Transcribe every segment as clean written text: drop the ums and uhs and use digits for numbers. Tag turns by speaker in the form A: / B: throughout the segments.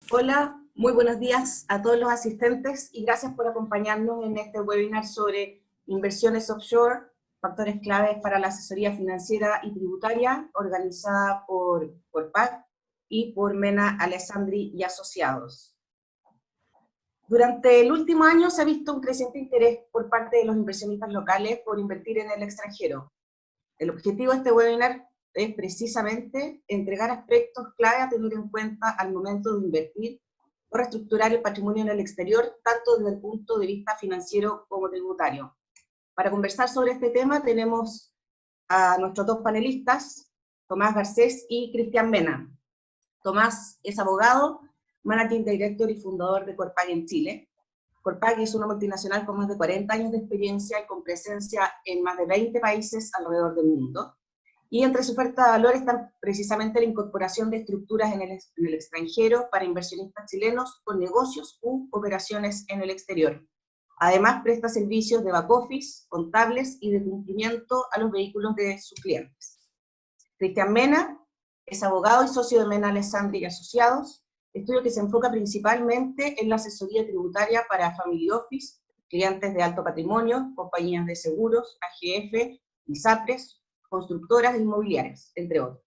A: Hola, muy buenos días a todos los asistentes y gracias por acompañarnos en este webinar sobre inversiones offshore, factores claves para la asesoría financiera y tributaria, organizada por Corpac y por Mena Alessandri y Asociados. Durante el último año se ha visto un creciente interés por parte de los inversionistas locales por invertir en el extranjero. El objetivo de este webinar es precisamente entregar aspectos clave a tener en cuenta al momento de invertir o reestructurar el patrimonio en el exterior, tanto desde el punto de vista financiero como tributario. Para conversar sobre este tema tenemos a nuestros dos panelistas, Tomás Garcés y Cristian Mena. Tomás es abogado, Managing Director y fundador de Corpac en Chile. Corpac es una multinacional con más de 40 años de experiencia y con presencia en más de 20 países alrededor del mundo. Y entre su oferta de valor está precisamente la incorporación de estructuras en el extranjero para inversionistas chilenos con negocios u operaciones en el exterior. Además, presta servicios de back office, contables y de cumplimiento a los vehículos de sus clientes. Cristian Mena es abogado y socio de Mena Alessandri y Asociados, estudio que se enfoca principalmente en la asesoría tributaria para family office, clientes de alto patrimonio, compañías de seguros, AGF, ISAPRES, constructoras inmobiliarias, entre otros.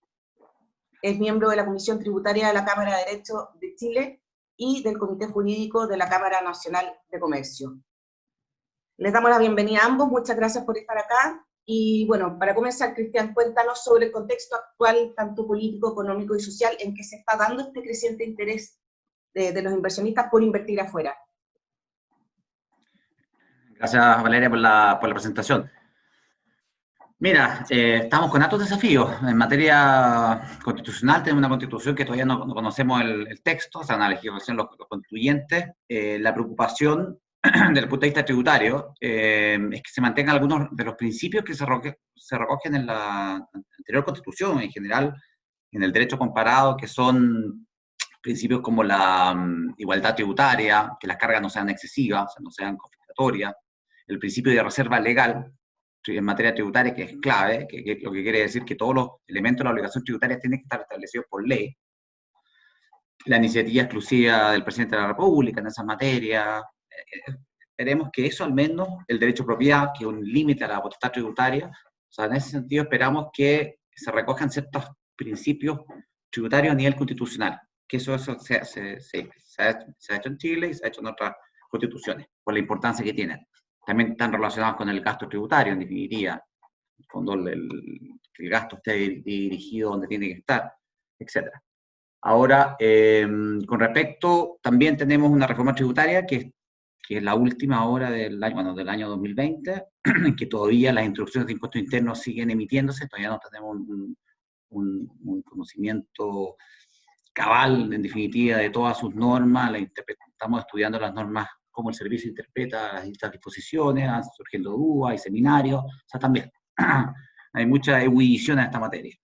A: Es miembro de la Comisión Tributaria de la Cámara de Derecho de Chile y del Comité Jurídico de la Cámara Nacional de Comercio. Les damos la bienvenida a ambos, muchas gracias por estar acá. Y bueno, para comenzar, Cristian, cuéntanos sobre el contexto actual, tanto político, económico y social, en que se está dando este creciente interés de los inversionistas por invertir afuera.
B: Gracias, Valeria, por la presentación. Mira, estamos con altos desafíos. En materia constitucional tenemos una constitución que todavía no conocemos el texto, o sea, una legislación los constituyentes. La preocupación desde el punto de vista tributario es que se mantengan algunos de los principios que se recogen en la anterior constitución, en general, en el derecho comparado, que son principios como la igualdad tributaria, que las cargas no sean excesivas, o sea, no sean confiscatorias, el principio de reserva legal en materia tributaria, que es clave, que lo que quiere decir que todos los elementos de la obligación tributaria tienen que estar establecidos por ley, la iniciativa exclusiva del presidente de la República en esa materia. Esperemos que eso, al menos, el derecho de propiedad, que es un límite a la potestad tributaria, o sea, en ese sentido esperamos que se recojan ciertos principios tributarios a nivel constitucional, que eso se ha hecho en Chile y se ha hecho en otras constituciones, por la importancia que tienen. También están relacionados con el gasto tributario, en definitiva, cuando que el gasto esté dirigido donde tiene que estar, etc. Ahora, con respecto, también tenemos una reforma tributaria que es la última ahora del año 2020, en que todavía las instrucciones de impuestos internos siguen emitiéndose, todavía no tenemos un conocimiento cabal, en definitiva, de todas sus normas, estamos estudiando las normas, cómo el servicio interpreta las distintas disposiciones, van surgiendo dudas, hay seminarios, o sea, también hay mucha ebullición en esta materia.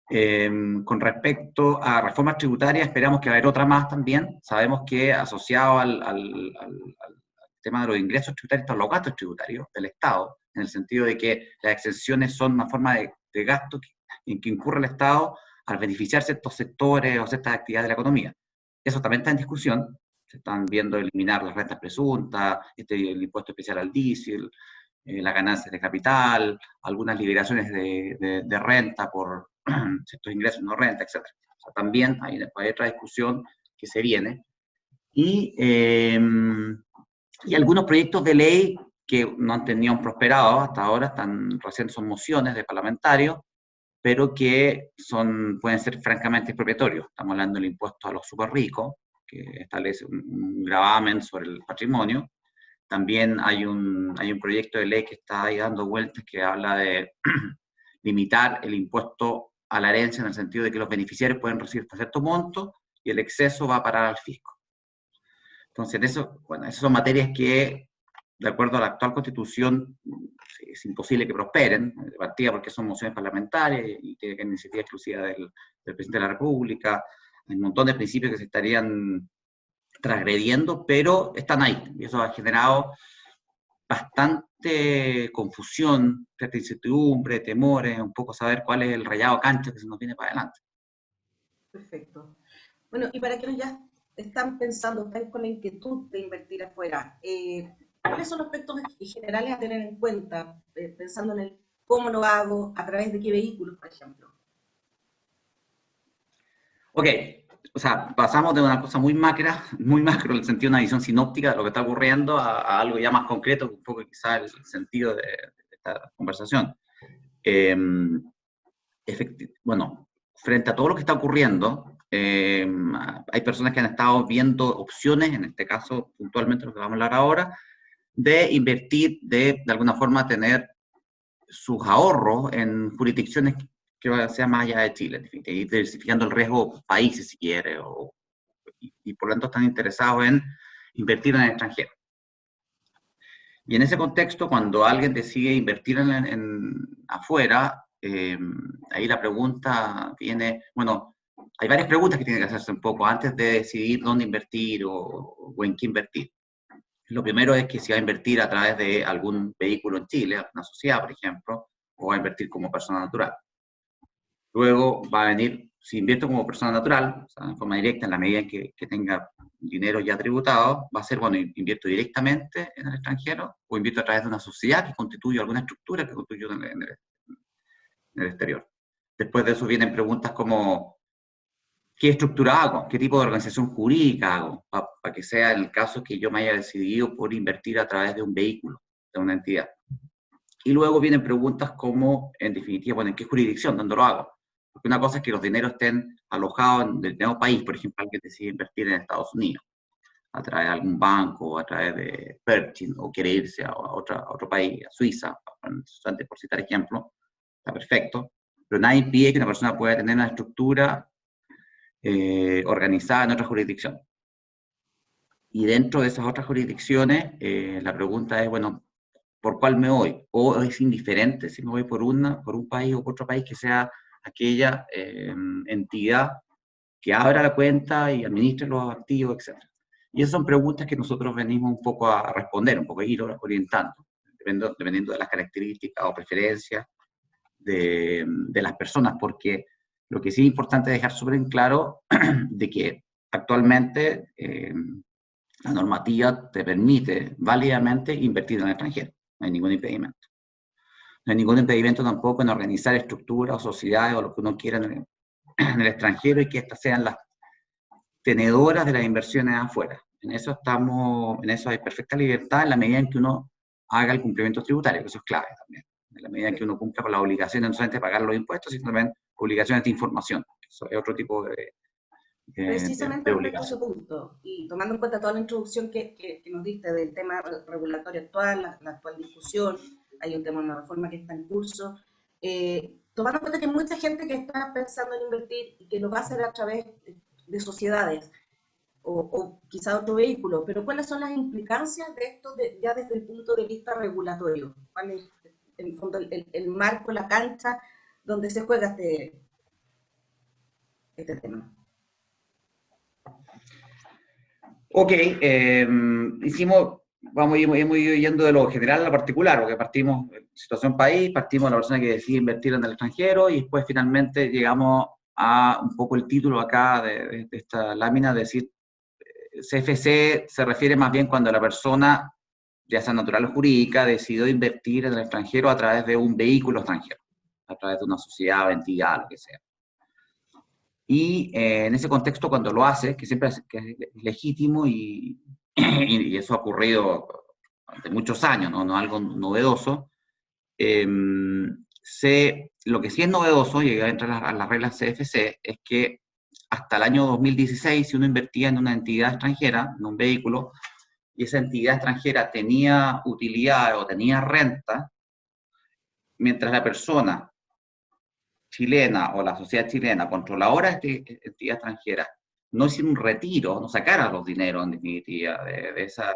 B: Con respecto a reformas tributarias, esperamos que va a haber otra más también. Sabemos que asociado al tema de los ingresos tributarios están los gastos tributarios del Estado, en el sentido de que las exenciones son una forma de gasto en que incurre el Estado al beneficiar ciertos sectores o ciertas actividades de la economía. Eso también está en discusión. Se están viendo eliminar las rentas presuntas, el impuesto especial al diésel, las ganancias de capital, algunas liberaciones de renta por ciertos ingresos, no renta, etc. O sea, también hay otra discusión que se viene. Y algunos proyectos de ley que no han tenido prosperado hasta ahora, recién son mociones de parlamentarios, pero que pueden ser francamente expropiatorios. Estamos hablando del impuesto a los súper ricos, que establece un gravamen sobre el patrimonio. También hay un proyecto de ley que está ahí dando vueltas que habla de limitar el impuesto a la herencia en el sentido de que los beneficiarios pueden recibir hasta cierto monto y el exceso va a parar al fisco. Entonces, esas son materias que, de acuerdo a la actual Constitución, es imposible que prosperen, de partida porque son mociones parlamentarias y tiene que haber iniciativa exclusiva del presidente de la República. Hay un montón de principios que se estarían transgrediendo, pero están ahí. Y eso ha generado bastante confusión, cierta incertidumbre, temores, un poco saber cuál es el rayado cancha que se nos viene para adelante.
A: Perfecto. Bueno, y para quienes ya están pensando, están con la inquietud de invertir afuera, ¿cuáles son los aspectos generales a tener en cuenta, pensando en el cómo lo hago, a través de qué vehículos, por ejemplo?
B: Ok, o sea, pasamos de una cosa muy macro, en el sentido de una visión sinóptica de lo que está ocurriendo, a algo ya más concreto, un poco quizás el sentido de esta conversación. Bueno, frente a todo lo que está ocurriendo, hay personas que han estado viendo opciones, en este caso puntualmente lo que vamos a hablar ahora, de invertir, de alguna forma tener sus ahorros en jurisdicciones que sean más allá de Chile, y diversificando el riesgo países si quiere, y por lo tanto están interesados en invertir en el extranjero. Y en ese contexto, cuando alguien decide invertir afuera, ahí la pregunta viene, bueno, hay varias preguntas que tienen que hacerse un poco antes de decidir dónde invertir o en qué invertir. Lo primero es que si va a invertir a través de algún vehículo en Chile, una sociedad, por ejemplo, o va a invertir como persona natural. Luego va a venir, si invierto como persona natural, o sea, en forma directa, en la medida en que tenga dinero ya tributado, va a ser, bueno, invierto directamente en el extranjero o invierto a través de una sociedad que constituye alguna estructura que constituyo en el exterior. Después de eso vienen preguntas como, ¿qué estructura hago? ¿Qué tipo de organización jurídica hago? Para que sea el caso que yo me haya decidido por invertir a través de un vehículo, de una entidad. Y luego vienen preguntas como, en definitiva, bueno, ¿en qué jurisdicción? ¿Dónde lo hago? Porque una cosa es que los dineros estén alojados en el mismo país, por ejemplo, alguien decide invertir en Estados Unidos, a través de algún banco, a través de Pershing, o quiere irse a otro país, a Suiza, antes por citar ejemplo, está perfecto, pero nadie impide que una persona pueda tener una estructura organizada en otra jurisdicción. Y dentro de esas otras jurisdicciones, la pregunta es, bueno, ¿por cuál me voy? ¿O es indiferente si me voy por un país o por otro país que sea aquella entidad que abra la cuenta y administre los activos, etcétera? Y esas son preguntas que nosotros venimos un poco a responder, un poco a ir orientando, dependiendo de las características o preferencias de las personas, porque lo que sí es importante dejar súper en claro de que actualmente la normativa te permite válidamente invertir en el extranjero, no hay ningún impedimento. No hay ningún impedimento tampoco en organizar estructuras o sociedades o lo que uno quiera en el extranjero y que estas sean las tenedoras de las inversiones afuera. En eso hay perfecta libertad en la medida en que uno haga el cumplimiento tributario, que eso es clave también. En la medida en que uno cumpla con las obligaciones, no solamente de pagar los impuestos, sino también obligaciones de información. Eso es otro tipo de
A: Precisamente respecto a ese
B: obligación.
A: punto, y tomando en cuenta toda la introducción que nos diste del tema regulatorio actual, la actual discusión, hay un tema de una reforma que está en curso, tomando en cuenta que hay mucha gente que está pensando en invertir y que lo va a hacer a través de sociedades o quizá otro vehículo, pero ¿cuáles son las implicancias de esto ya desde el punto de vista regulatorio? ¿Cuál es, en el fondo, el marco, la cancha donde se juega este tema?
B: Ok, hemos ido yendo de lo general a lo particular, porque partimos de situación país, partimos de la persona que decide invertir en el extranjero y después finalmente llegamos a un poco el título acá de esta lámina, de decir, CFC se refiere más bien cuando la persona, ya sea natural o jurídica, decidió invertir en el extranjero a través de un vehículo extranjero, a través de una sociedad o entidad, lo que sea. Y en ese contexto, cuando lo hace, que siempre es legítimo y eso ha ocurrido de muchos años, no algo novedoso, lo que sí es novedoso, y entra a las reglas CFC, es que hasta el año 2016, si uno invertía en una entidad extranjera, en un vehículo, y esa entidad extranjera tenía utilidad o tenía renta, mientras la persona chilena o la sociedad chilena controladora de esta entidad extranjera no hiciera un retiro, no sacara los dineros en definitiva de esa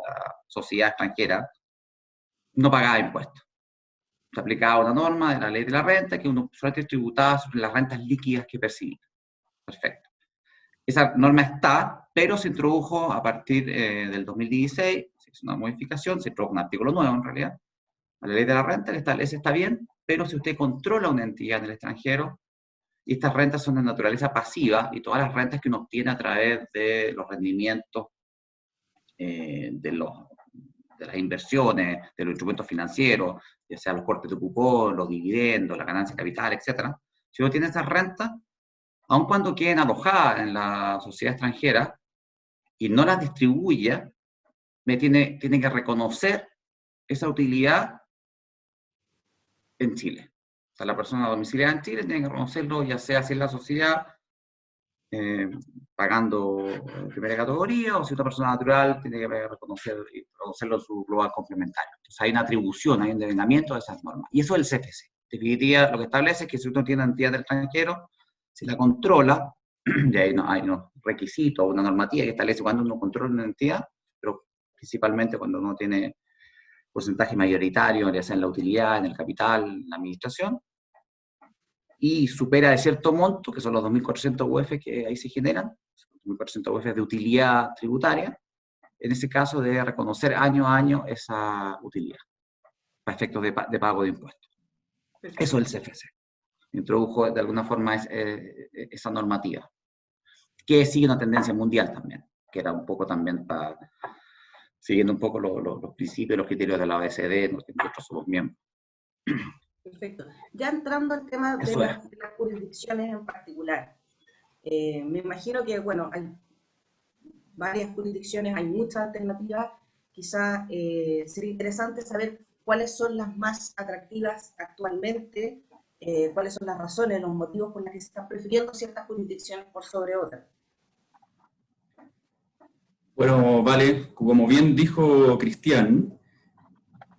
B: sociedad extranjera, no pagaba impuestos. Se aplicaba una norma de la ley de la renta que uno solamente tributaba sobre las rentas líquidas que percibía. Perfecto. Esa norma está, pero se introdujo a partir del 2016, se hizo una modificación, se introdujo un artículo nuevo en realidad, la ley de la renta que establece está bien, pero si usted controla una entidad en el extranjero, y estas rentas son de naturaleza pasiva, y todas las rentas que uno obtiene a través de los rendimientos de las inversiones, de los instrumentos financieros, ya sea los cortes de cupón, los dividendos, la ganancia de capital, etc. Si uno tiene esas rentas, aun cuando queden alojadas en la sociedad extranjera y no las distribuya, tiene que reconocer esa utilidad en Chile. O sea, la persona domiciliada en Chile tiene que reconocerlo, ya sea si es la sociedad, pagando primera categoría, o si otra persona natural tiene que reconocerlo en su global complementario. Entonces hay una atribución, hay un endeudamiento de esas normas. Y eso es el CFC. En definitiva, lo que establece es que si uno tiene una entidad del extranjero, si la controla, y hay unos requisitos, una normativa que establece cuando uno controla una entidad, pero principalmente cuando uno tiene porcentaje mayoritario, ya sea en la utilidad, en el capital, en la administración, y supera de cierto monto, que son los 2.400 UF que ahí se generan, 2.400 UF de utilidad tributaria, en ese caso debe reconocer año a año esa utilidad, para efectos de pago de impuestos. Eso es el CFC. Introdujo de alguna forma esa normativa, que sigue una tendencia mundial también, que era un poco también siguiendo un poco los principios y los criterios de la OECD, nosotros somos miembros.
A: Perfecto. Ya entrando al tema de las jurisdicciones en particular, me imagino que, bueno, hay varias jurisdicciones, hay muchas alternativas, quizá sería interesante saber cuáles son las más atractivas actualmente, cuáles son las razones, los motivos por los que se están prefiriendo ciertas jurisdicciones por sobre otras.
C: Bueno, vale, como bien dijo Cristian,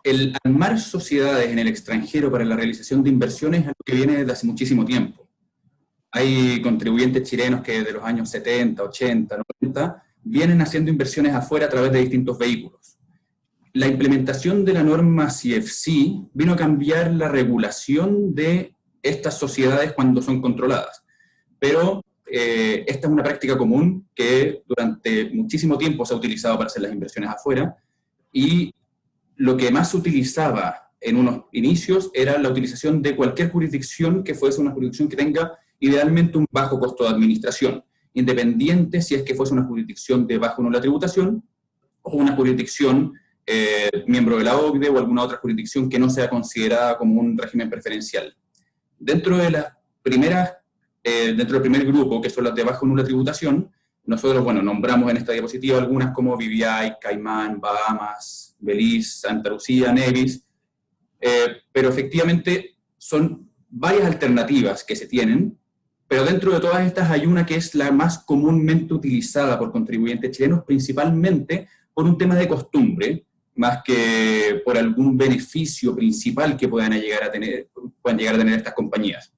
C: el armar sociedades en el extranjero para la realización de inversiones es algo que viene desde hace muchísimo tiempo. Hay contribuyentes chilenos que desde los años 70, 80, 90 vienen haciendo inversiones afuera a través de distintos vehículos. La implementación de la norma CFC vino a cambiar la regulación de estas sociedades cuando son controladas. Pero esta es una práctica común que durante muchísimo tiempo se ha utilizado para hacer las inversiones afuera, y lo que más se utilizaba en unos inicios era la utilización de cualquier jurisdicción que fuese una jurisdicción que tenga idealmente un bajo costo de administración, independiente si es que fuese una jurisdicción de bajo o nula tributación, o una jurisdicción miembro de la OCDE o alguna otra jurisdicción que no sea considerada como un régimen preferencial. Dentro de las primeras, dentro del primer grupo, que son las de bajo o nula tributación, nosotros, bueno, nombramos en esta diapositiva algunas como BVI, Caimán, Bahamas, Belice, Santa Lucía, Nevis, pero efectivamente son varias alternativas que se tienen, pero dentro de todas estas hay una que es la más comúnmente utilizada por contribuyentes chilenos, principalmente por un tema de costumbre, más que por algún beneficio principal que puedan llegar a tener estas compañías.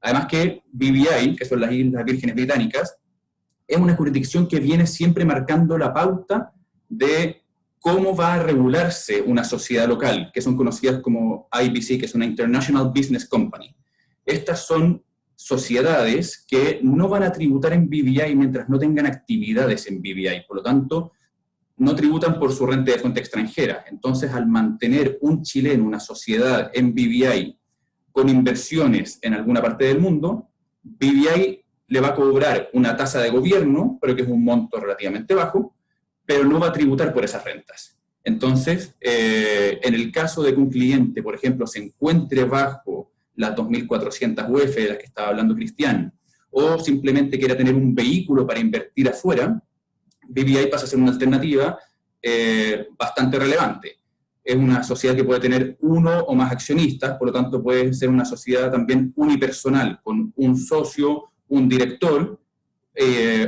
C: Además que BVI, que son las Islas Vírgenes Británicas, es una jurisdicción que viene siempre marcando la pauta de cómo va a regularse una sociedad local, que son conocidas como IBC, que es una International Business Company. Estas son sociedades que no van a tributar en BVI mientras no tengan actividades en BVI, por lo tanto, no tributan por su renta de fuente extranjera. Entonces, al mantener un chileno, una sociedad en BVI, con inversiones en alguna parte del mundo, BVI le va a cobrar una tasa de gobierno, pero que es un monto relativamente bajo, pero no va a tributar por esas rentas. Entonces, en el caso de que un cliente, por ejemplo, se encuentre bajo las 2.400 UF de las que estaba hablando Cristian, o simplemente quiera tener un vehículo para invertir afuera, BVI pasa a ser una alternativa bastante relevante. Es una sociedad que puede tener uno o más accionistas, por lo tanto puede ser una sociedad también unipersonal, con un socio, un director,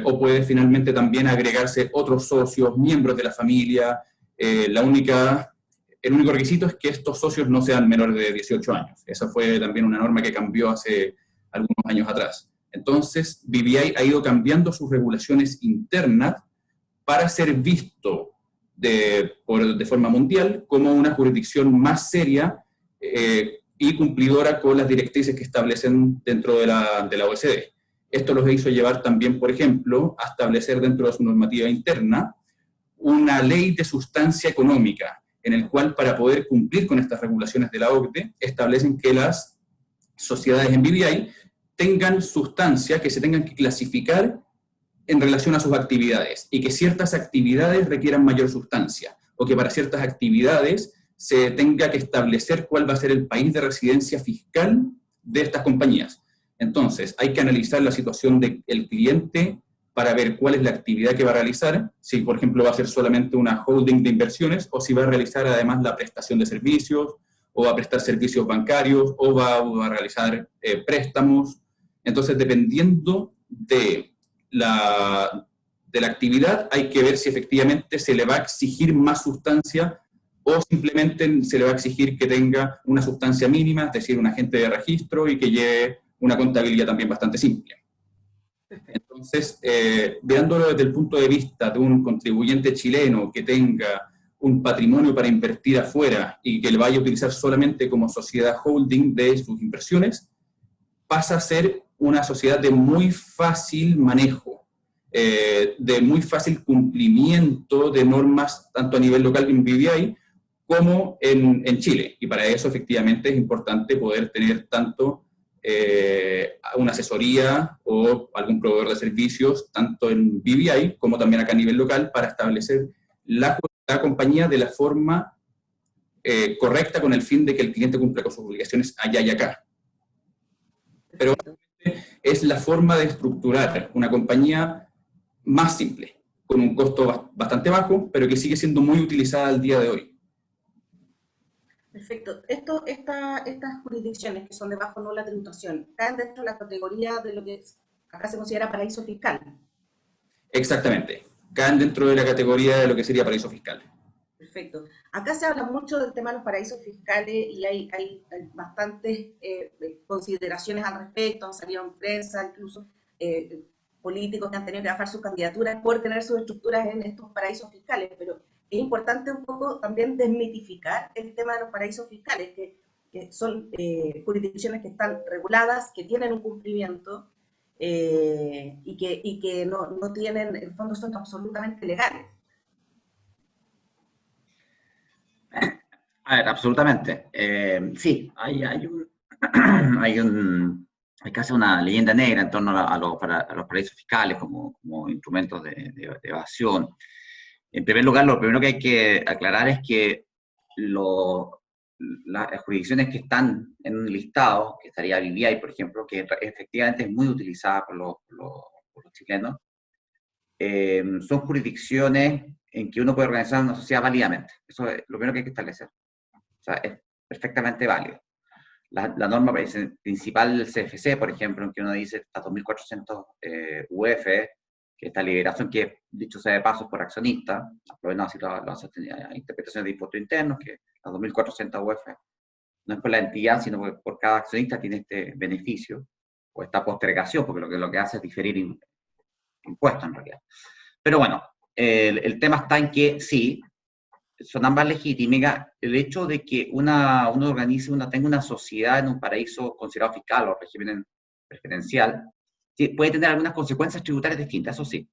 C: o puede finalmente también agregarse otros socios, miembros de la familia. El único requisito es que estos socios no sean menores de 18 años. Esa fue también una norma que cambió hace algunos años atrás. Entonces, BVI ha ido cambiando sus regulaciones internas para ser visto de forma mundial como una jurisdicción más seria y cumplidora con las directrices que establecen dentro de la OECD. Esto los hizo llevar también, por ejemplo, a establecer dentro de su normativa interna una ley de sustancia económica, en el cual, para poder cumplir con estas regulaciones de la OCDE, establecen que las sociedades en BVI tengan sustancia, que se tengan que clasificar en relación a sus actividades, y que ciertas actividades requieran mayor sustancia, o que para ciertas actividades se tenga que establecer cuál va a ser el país de residencia fiscal de estas compañías. Entonces, hay que analizar la situación del cliente para ver cuál es la actividad que va a realizar, si por ejemplo va a ser solamente una holding de inversiones, o si va a realizar además la prestación de servicios, o va a prestar servicios bancarios, o va a realizar préstamos. Entonces, dependiendo de la actividad, hay que ver si efectivamente se le va a exigir más sustancia o simplemente se le va a exigir que tenga una sustancia mínima, es decir, un agente de registro y que lleve una contabilidad también bastante simple. Entonces, veándolo desde el punto de vista de un contribuyente chileno que tenga un patrimonio para invertir afuera y que le vaya a utilizar solamente como sociedad holding de sus inversiones, pasa a ser una sociedad de muy fácil manejo, de muy fácil cumplimiento de normas, tanto a nivel local en BVI, como en Chile. Y para eso, efectivamente, es importante poder tener tanto una asesoría o algún proveedor de servicios, tanto en BVI como también acá a nivel local, para establecer la compañía de la forma correcta, con el fin de que el cliente cumpla con sus obligaciones allá y acá. Pero es la forma de estructurar una compañía más simple, con un costo bastante bajo, pero que sigue siendo muy utilizada al día de hoy.
A: Perfecto. Estas jurisdicciones que son de bajo nula tributación, ¿caen dentro de la categoría de lo que acá se considera paraíso fiscal?
C: Exactamente. Caen dentro de la categoría de lo que sería paraíso fiscal.
A: Perfecto. Acá se habla mucho del tema de los paraísos fiscales y hay bastantes consideraciones al respecto, han salido en prensa, incluso políticos que han tenido que bajar sus candidaturas por tener sus estructuras en estos paraísos fiscales, pero es importante un poco también desmitificar el tema de los paraísos fiscales, que son jurisdicciones que están reguladas, que tienen un cumplimiento y que no tienen, en el fondo son absolutamente legales.
B: A ver, absolutamente. Sí, hay casi una leyenda negra en torno a los paraísos fiscales como instrumentos de evasión. En primer lugar, lo primero que hay que aclarar es que las jurisdicciones que están en un listado, que estaría BVI, por ejemplo, que efectivamente es muy utilizada por los chilenos, son jurisdicciones en que uno puede organizar una sociedad válidamente. Eso es lo primero que hay que establecer. O sea, es perfectamente válido. La norma principal del CFC, por ejemplo, en que uno dice hasta 2.400 UF, que esta liberación que, dicho sea de paso, por accionistas, por lo menos así las interpretaciones de impuestos internos, que las 2.400 UF no es por la entidad, sino por cada accionista tiene este beneficio, o esta postergación, porque lo que hace es diferir impuestos en realidad. Pero bueno, el tema está en que sí, son ambas legítimas. El hecho de que uno tenga una sociedad en un paraíso considerado fiscal o régimen preferencial, puede tener algunas consecuencias tributarias distintas, eso sí,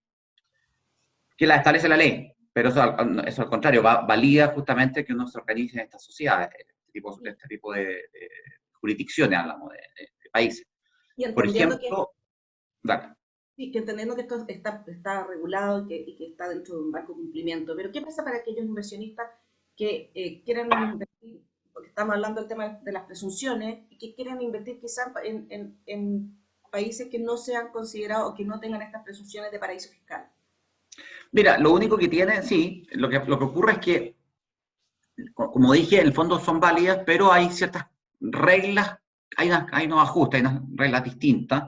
B: que las establece la ley, pero eso al contrario, valida justamente que uno se organice en estas sociedades, este tipo de jurisdicciones, hablamos de países.
A: Y
B: por ejemplo,
A: sí, que entendiendo que esto está regulado y que está dentro de un marco de cumplimiento, pero ¿qué pasa para aquellos inversionistas que quieran invertir, porque estamos hablando del tema de las presunciones, y que quieran invertir quizás en países que no sean considerados o que no tengan estas presunciones de paraíso fiscal?
B: Mira, lo único que tiene, sí, lo que ocurre es que, como dije, en el fondo son válidas, pero hay ciertas reglas, hay unos ajustes, hay unas reglas distintas,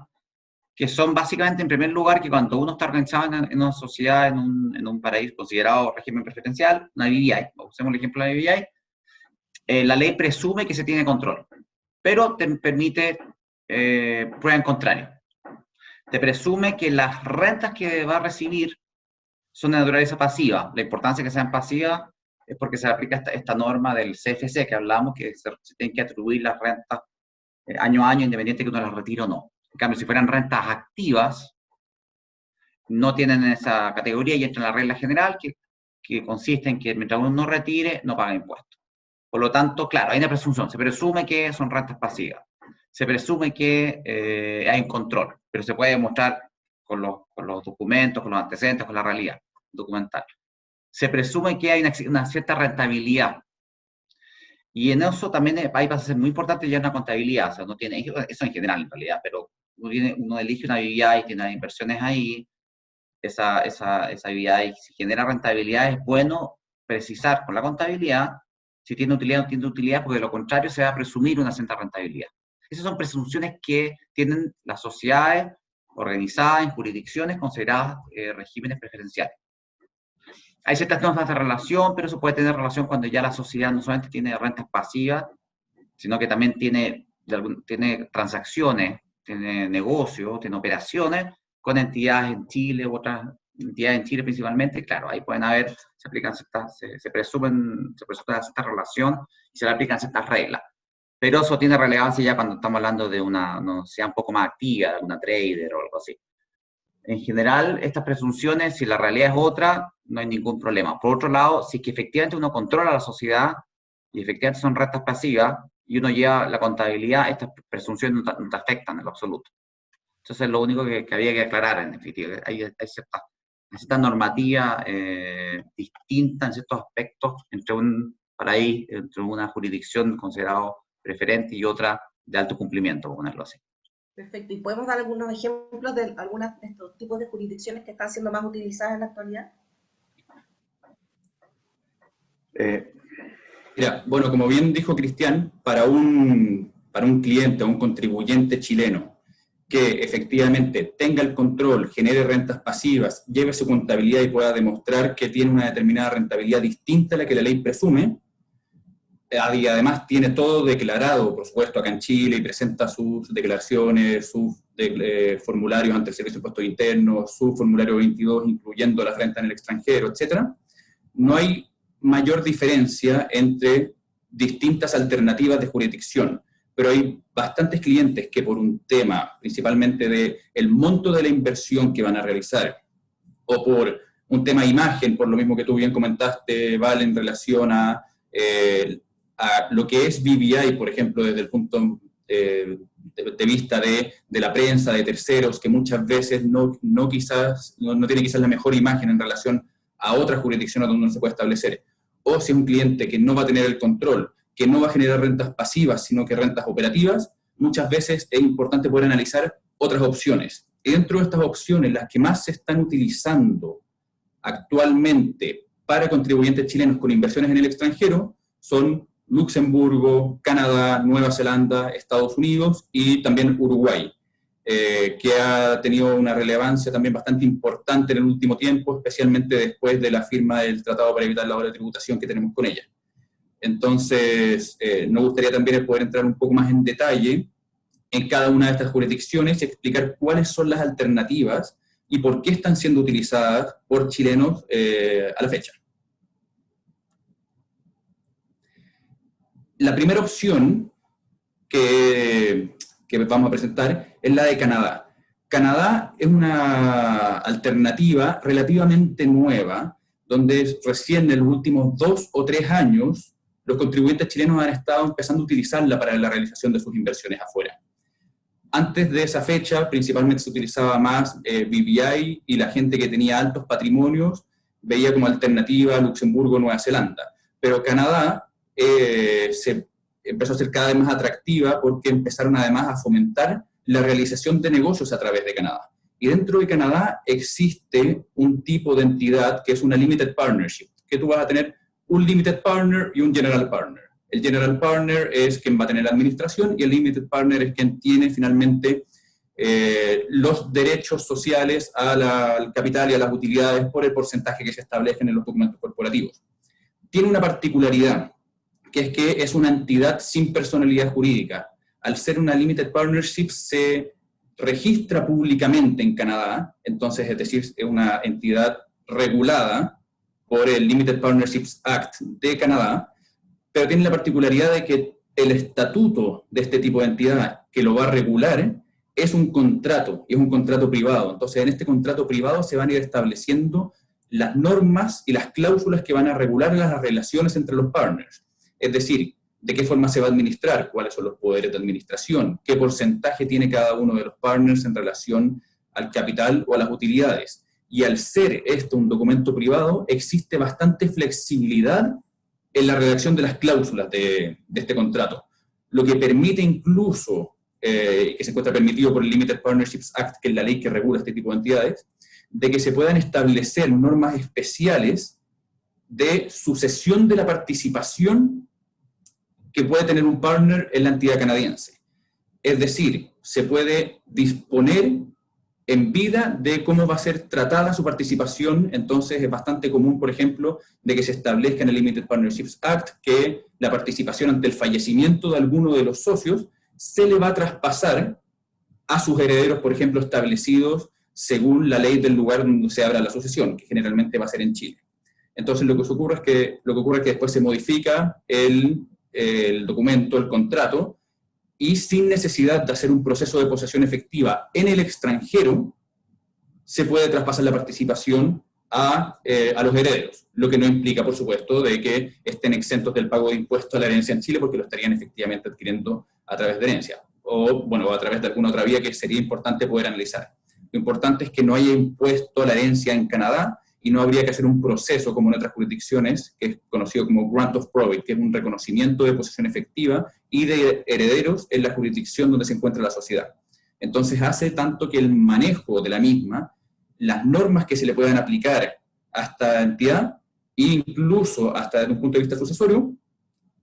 B: que son básicamente, en primer lugar, que cuando uno está organizado en una sociedad, en un paraíso considerado régimen preferencial, una BVI, usemos el ejemplo de la BVI, la ley presume que se tiene control, pero te permite prueba en contrario. Te presume que las rentas que va a recibir son de naturaleza pasiva. La importancia de que sean pasivas es porque se aplica esta norma del CFC que hablamos, que se tienen que atribuir las rentas año a año, independiente de que uno las retire o no. En cambio, si fueran rentas activas, no tienen esa categoría y entran en la regla general que consiste en que mientras uno no retire, no paga impuestos. Por lo tanto, claro, hay una presunción, se presume que son rentas pasivas. se presume que hay un control, pero se puede demostrar con los documentos, con los antecedentes, con la realidad documental. Se presume que hay una cierta rentabilidad. Y en eso también ahí va a ser muy importante ya una contabilidad, o sea, eso en general en realidad, pero uno elige una vivienda y tiene las inversiones ahí, esa vivienda y si genera rentabilidad es bueno precisar con la contabilidad si tiene utilidad o no tiene utilidad, porque de lo contrario se va a presumir una cierta rentabilidad. Esas son presunciones que tienen las sociedades organizadas en jurisdicciones consideradas regímenes preferenciales. Hay ciertas normas de relación, pero eso puede tener relación cuando ya la sociedad no solamente tiene rentas pasivas, sino que también tiene transacciones, tiene negocios, tiene operaciones con entidades en Chile u otras entidades en Chile principalmente. Claro, ahí pueden haber, se presume cierta relación y se le aplican ciertas reglas. Pero eso tiene relevancia ya cuando estamos hablando de una sociedad un poco más activa, de alguna trader o algo así. En general, estas presunciones, si la realidad es otra, no hay ningún problema. Por otro lado, si es que efectivamente uno controla la sociedad y efectivamente son rentas pasivas y uno lleva la contabilidad, estas presunciones no te afectan en lo absoluto. Entonces, es lo único que había que aclarar, en definitiva. Hay cierta normativa distinta en ciertos aspectos entre un país, entre una jurisdicción considerada preferente y otra de alto cumplimiento, por ponerlo así.
A: Perfecto. ¿Y podemos dar algunos ejemplos de algunos de estos tipos de jurisdicciones que están siendo más utilizadas en la actualidad?
C: Mira, bueno, como bien dijo Cristian, para un cliente o un contribuyente chileno que efectivamente tenga el control, genere rentas pasivas, lleve su contabilidad y pueda demostrar que tiene una determinada rentabilidad distinta a la que la ley presume, y además tiene todo declarado, por supuesto, acá en Chile, y presenta sus declaraciones, sus formularios ante el Servicio de Impuestos Internos, su formulario 22, incluyendo las rentas en el extranjero, etc. No hay mayor diferencia entre distintas alternativas de jurisdicción, pero hay bastantes clientes que por un tema, principalmente del monto de la inversión que van a realizar, o por un tema de imagen, por lo mismo que tú bien comentaste, Val, en relación a lo que es BVI, por ejemplo, desde el punto de vista de la prensa, de terceros, que muchas veces no tiene quizás la mejor imagen en relación a otras jurisdicciones donde uno se puede establecer. O si es un cliente que no va a tener el control, que no va a generar rentas pasivas, sino que rentas operativas, muchas veces es importante poder analizar otras opciones. Y dentro de estas opciones, las que más se están utilizando actualmente para contribuyentes chilenos con inversiones en el extranjero son Luxemburgo, Canadá, Nueva Zelanda, Estados Unidos y también Uruguay, que ha tenido una relevancia también bastante importante en el último tiempo, especialmente después de la firma del Tratado para evitar la doble tributación que tenemos con ella. Entonces, nos gustaría también poder entrar un poco más en detalle en cada una de estas jurisdicciones y explicar cuáles son las alternativas y por qué están siendo utilizadas por chilenos a la fecha. La primera opción que vamos a presentar es la de Canadá. Canadá es una alternativa relativamente nueva, donde recién en los últimos 2 o 3 años los contribuyentes chilenos han estado empezando a utilizarla para la realización de sus inversiones afuera. Antes de esa fecha, principalmente se utilizaba más BVI y la gente que tenía altos patrimonios veía como alternativa Luxemburgo, Nueva Zelanda. Pero Canadá se empezó a ser cada vez más atractiva porque empezaron además a fomentar la realización de negocios a través de Canadá. Y dentro de Canadá existe un tipo de entidad que es una Limited Partnership, que tú vas a tener un Limited Partner y un General Partner. El General Partner es quien va a tener la administración y el Limited Partner es quien tiene finalmente los derechos sociales al capital y a las utilidades por el porcentaje que se establecen en los documentos corporativos. Tiene una particularidad, que es que es una entidad sin personalidad jurídica. Al ser una Limited Partnership se registra públicamente en Canadá, entonces es decir, es una entidad regulada por el Limited Partnerships Act de Canadá, pero tiene la particularidad de que el estatuto de este tipo de entidad que lo va a regular es un contrato, y es un contrato privado. Entonces en este contrato privado se van a ir estableciendo las normas y las cláusulas que van a regular las relaciones entre los partners. Es decir, de qué forma se va a administrar, cuáles son los poderes de administración, qué porcentaje tiene cada uno de los partners en relación al capital o a las utilidades. Y al ser esto un documento privado, existe bastante flexibilidad en la redacción de las cláusulas de este contrato, lo que permite incluso, que se encuentra permitido por el Limited Partnerships Act, que es la ley que regula este tipo de entidades, de que se puedan establecer normas especiales de sucesión de la participación que puede tener un partner en la entidad canadiense. Es decir, se puede disponer en vida de cómo va a ser tratada su participación. Entonces es bastante común, por ejemplo, de que se establezca en el Limited Partnerships Act que la participación ante el fallecimiento de alguno de los socios se le va a traspasar a sus herederos, por ejemplo, establecidos según la ley del lugar donde se abra la sucesión, que generalmente va a ser en Chile. Entonces lo que ocurre es que después se modifica el documento, el contrato, y sin necesidad de hacer un proceso de posesión efectiva en el extranjero, se puede traspasar la participación a los herederos, lo que no implica, por supuesto, de que estén exentos del pago de impuestos a la herencia en Chile, porque lo estarían efectivamente adquiriendo a través de herencia, o bueno, a través de alguna otra vía que sería importante poder analizar. Lo importante es que no haya impuesto a la herencia en Canadá, y no habría que hacer un proceso como en otras jurisdicciones, que es conocido como Grant of Probate, que es un reconocimiento de posesión efectiva y de herederos en la jurisdicción donde se encuentra la sociedad. Entonces hace tanto que el manejo de la misma, las normas que se le puedan aplicar a esta entidad, e incluso hasta desde un punto de vista sucesorio,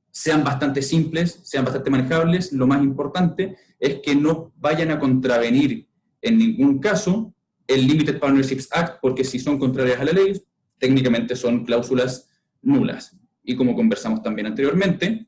C: sean bastante simples, sean bastante manejables. Lo más importante es que no vayan a contravenir en ningún caso el Limited Partnerships Act, porque si son contrarias a la ley, técnicamente son cláusulas nulas. Y como conversamos también anteriormente,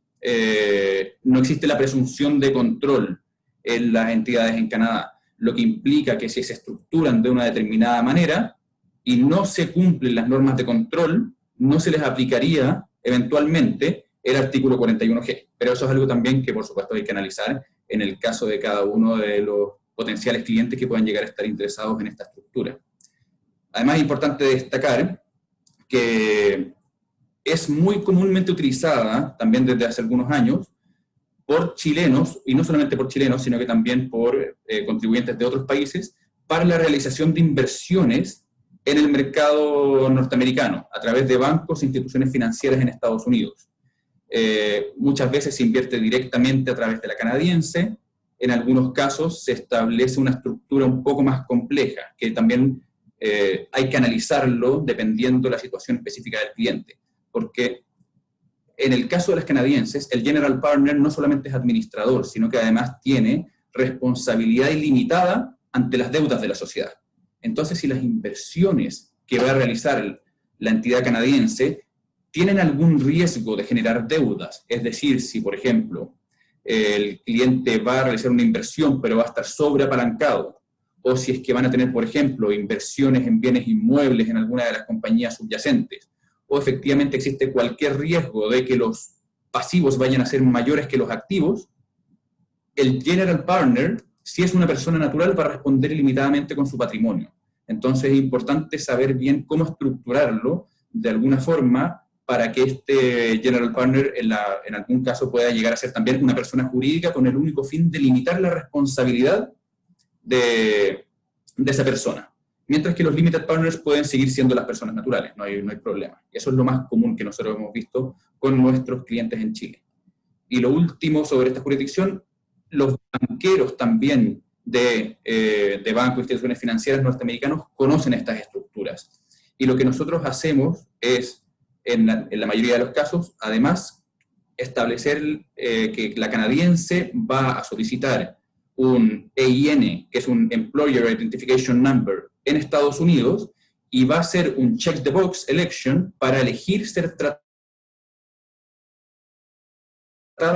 C: no existe la presunción de control en las entidades en Canadá, lo que implica que si se estructuran de una determinada manera y no se cumplen las normas de control, no se les aplicaría eventualmente el artículo 41G. Pero eso es algo también que, por supuesto, hay que analizar en el caso de cada uno de los potenciales clientes que puedan llegar a estar interesados en esta estructura. Además, es importante destacar que es muy comúnmente utilizada, también desde hace algunos años, por chilenos, y no solamente por chilenos, sino que también por contribuyentes de otros países, para la realización de inversiones en el mercado norteamericano, a través de bancos e instituciones financieras en Estados Unidos. Muchas veces se invierte directamente a través de la canadiense. En algunos casos se establece una estructura un poco más compleja, que también hay que analizarlo dependiendo de la situación específica del cliente. Porque en el caso de las canadienses, el General Partner no solamente es administrador, sino que además tiene responsabilidad ilimitada ante las deudas de la sociedad. Entonces, si las inversiones que va a realizar la entidad canadiense tienen algún riesgo de generar deudas, es decir, si por ejemplo el cliente va a realizar una inversión pero va a estar sobreapalancado, o si es que van a tener, por ejemplo, inversiones en bienes inmuebles en alguna de las compañías subyacentes, o efectivamente existe cualquier riesgo de que los pasivos vayan a ser mayores que los activos, el General Partner, si es una persona natural, va a responder ilimitadamente con su patrimonio. Entonces es importante saber bien cómo estructurarlo de alguna forma para que este General Partner en algún caso pueda llegar a ser también una persona jurídica con el único fin de limitar la responsabilidad de esa persona. Mientras que los Limited Partners pueden seguir siendo las personas naturales, no hay problema. Y eso es lo más común que nosotros hemos visto con nuestros clientes en Chile. Y lo último sobre esta jurisdicción, los banqueros también de bancos e instituciones financieras norteamericanos conocen estas estructuras. Y lo que nosotros hacemos es, en la mayoría de los casos, además, establecer que la canadiense va a solicitar un EIN, que es un Employer Identification Number, en Estados Unidos, y va a hacer un check the box election para elegir ser tratada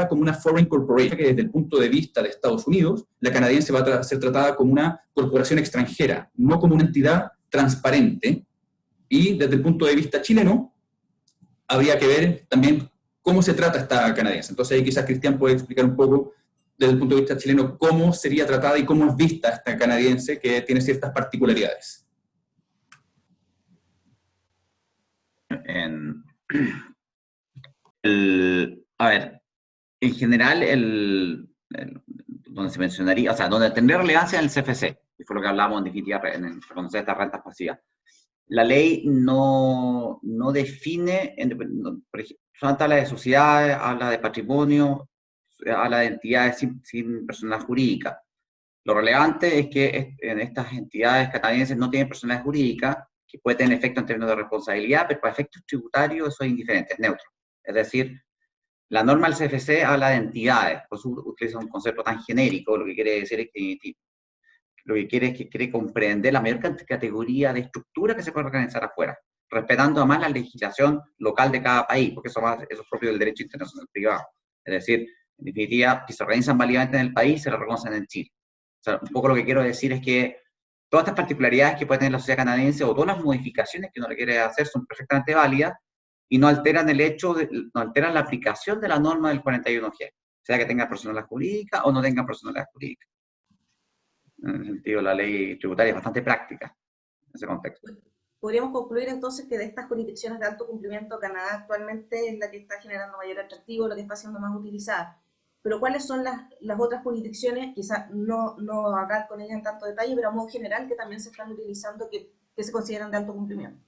C: como una foreign corporation, que desde el punto de vista de Estados Unidos, la canadiense va a ser tratada como una corporación extranjera, no como una entidad transparente, y desde el punto de vista chileno, habría que ver también cómo se trata esta canadiense. Entonces ahí quizás Cristian puede explicar un poco desde el punto de vista chileno cómo sería tratada y cómo es vista esta canadiense, que tiene ciertas particularidades.
B: A ver, general, donde se mencionaría, o sea, donde tendría relevancia en el CFC, que fue lo que hablábamos en definitiva en reconocer estas rentas pasivas. La ley no define, por ejemplo, solamente habla de sociedades, habla de patrimonio, habla de entidades sin personalidad jurídica. Lo relevante es que en estas entidades canadienses no tienen personalidad jurídica, que puede tener efecto en términos de responsabilidad, pero para efectos tributarios eso es indiferente, es neutro. Es decir, la norma del CFC habla de entidades, por eso utiliza un concepto tan genérico, lo que quiere decir es que lo que quiere es que quiere comprender la mayor categoría de estructuras que se pueden organizar afuera, respetando además la legislación local de cada país, porque eso es propio del derecho internacional privado. Es decir, en definitiva, si se organizan válidamente en el país, se lo reconocen en Chile. O sea, un poco lo que quiero decir es que todas estas particularidades que puede tener la sociedad canadiense o todas las modificaciones que uno le quiere hacer son perfectamente válidas y no alteran no alteran la aplicación de la norma del 41G, sea que tenga personalidad jurídica o no tenga personalidad jurídica. En ese sentido, la ley tributaria es bastante práctica en ese contexto.
A: Podríamos concluir entonces que de estas jurisdicciones de alto cumplimiento, Canadá actualmente es la que está generando mayor atractivo, la que está siendo más utilizada. Pero ¿cuáles son las otras jurisdicciones, quizás no hablar con ellas en tanto detalle, pero a modo general, que también se están utilizando, que se consideran de alto cumplimiento?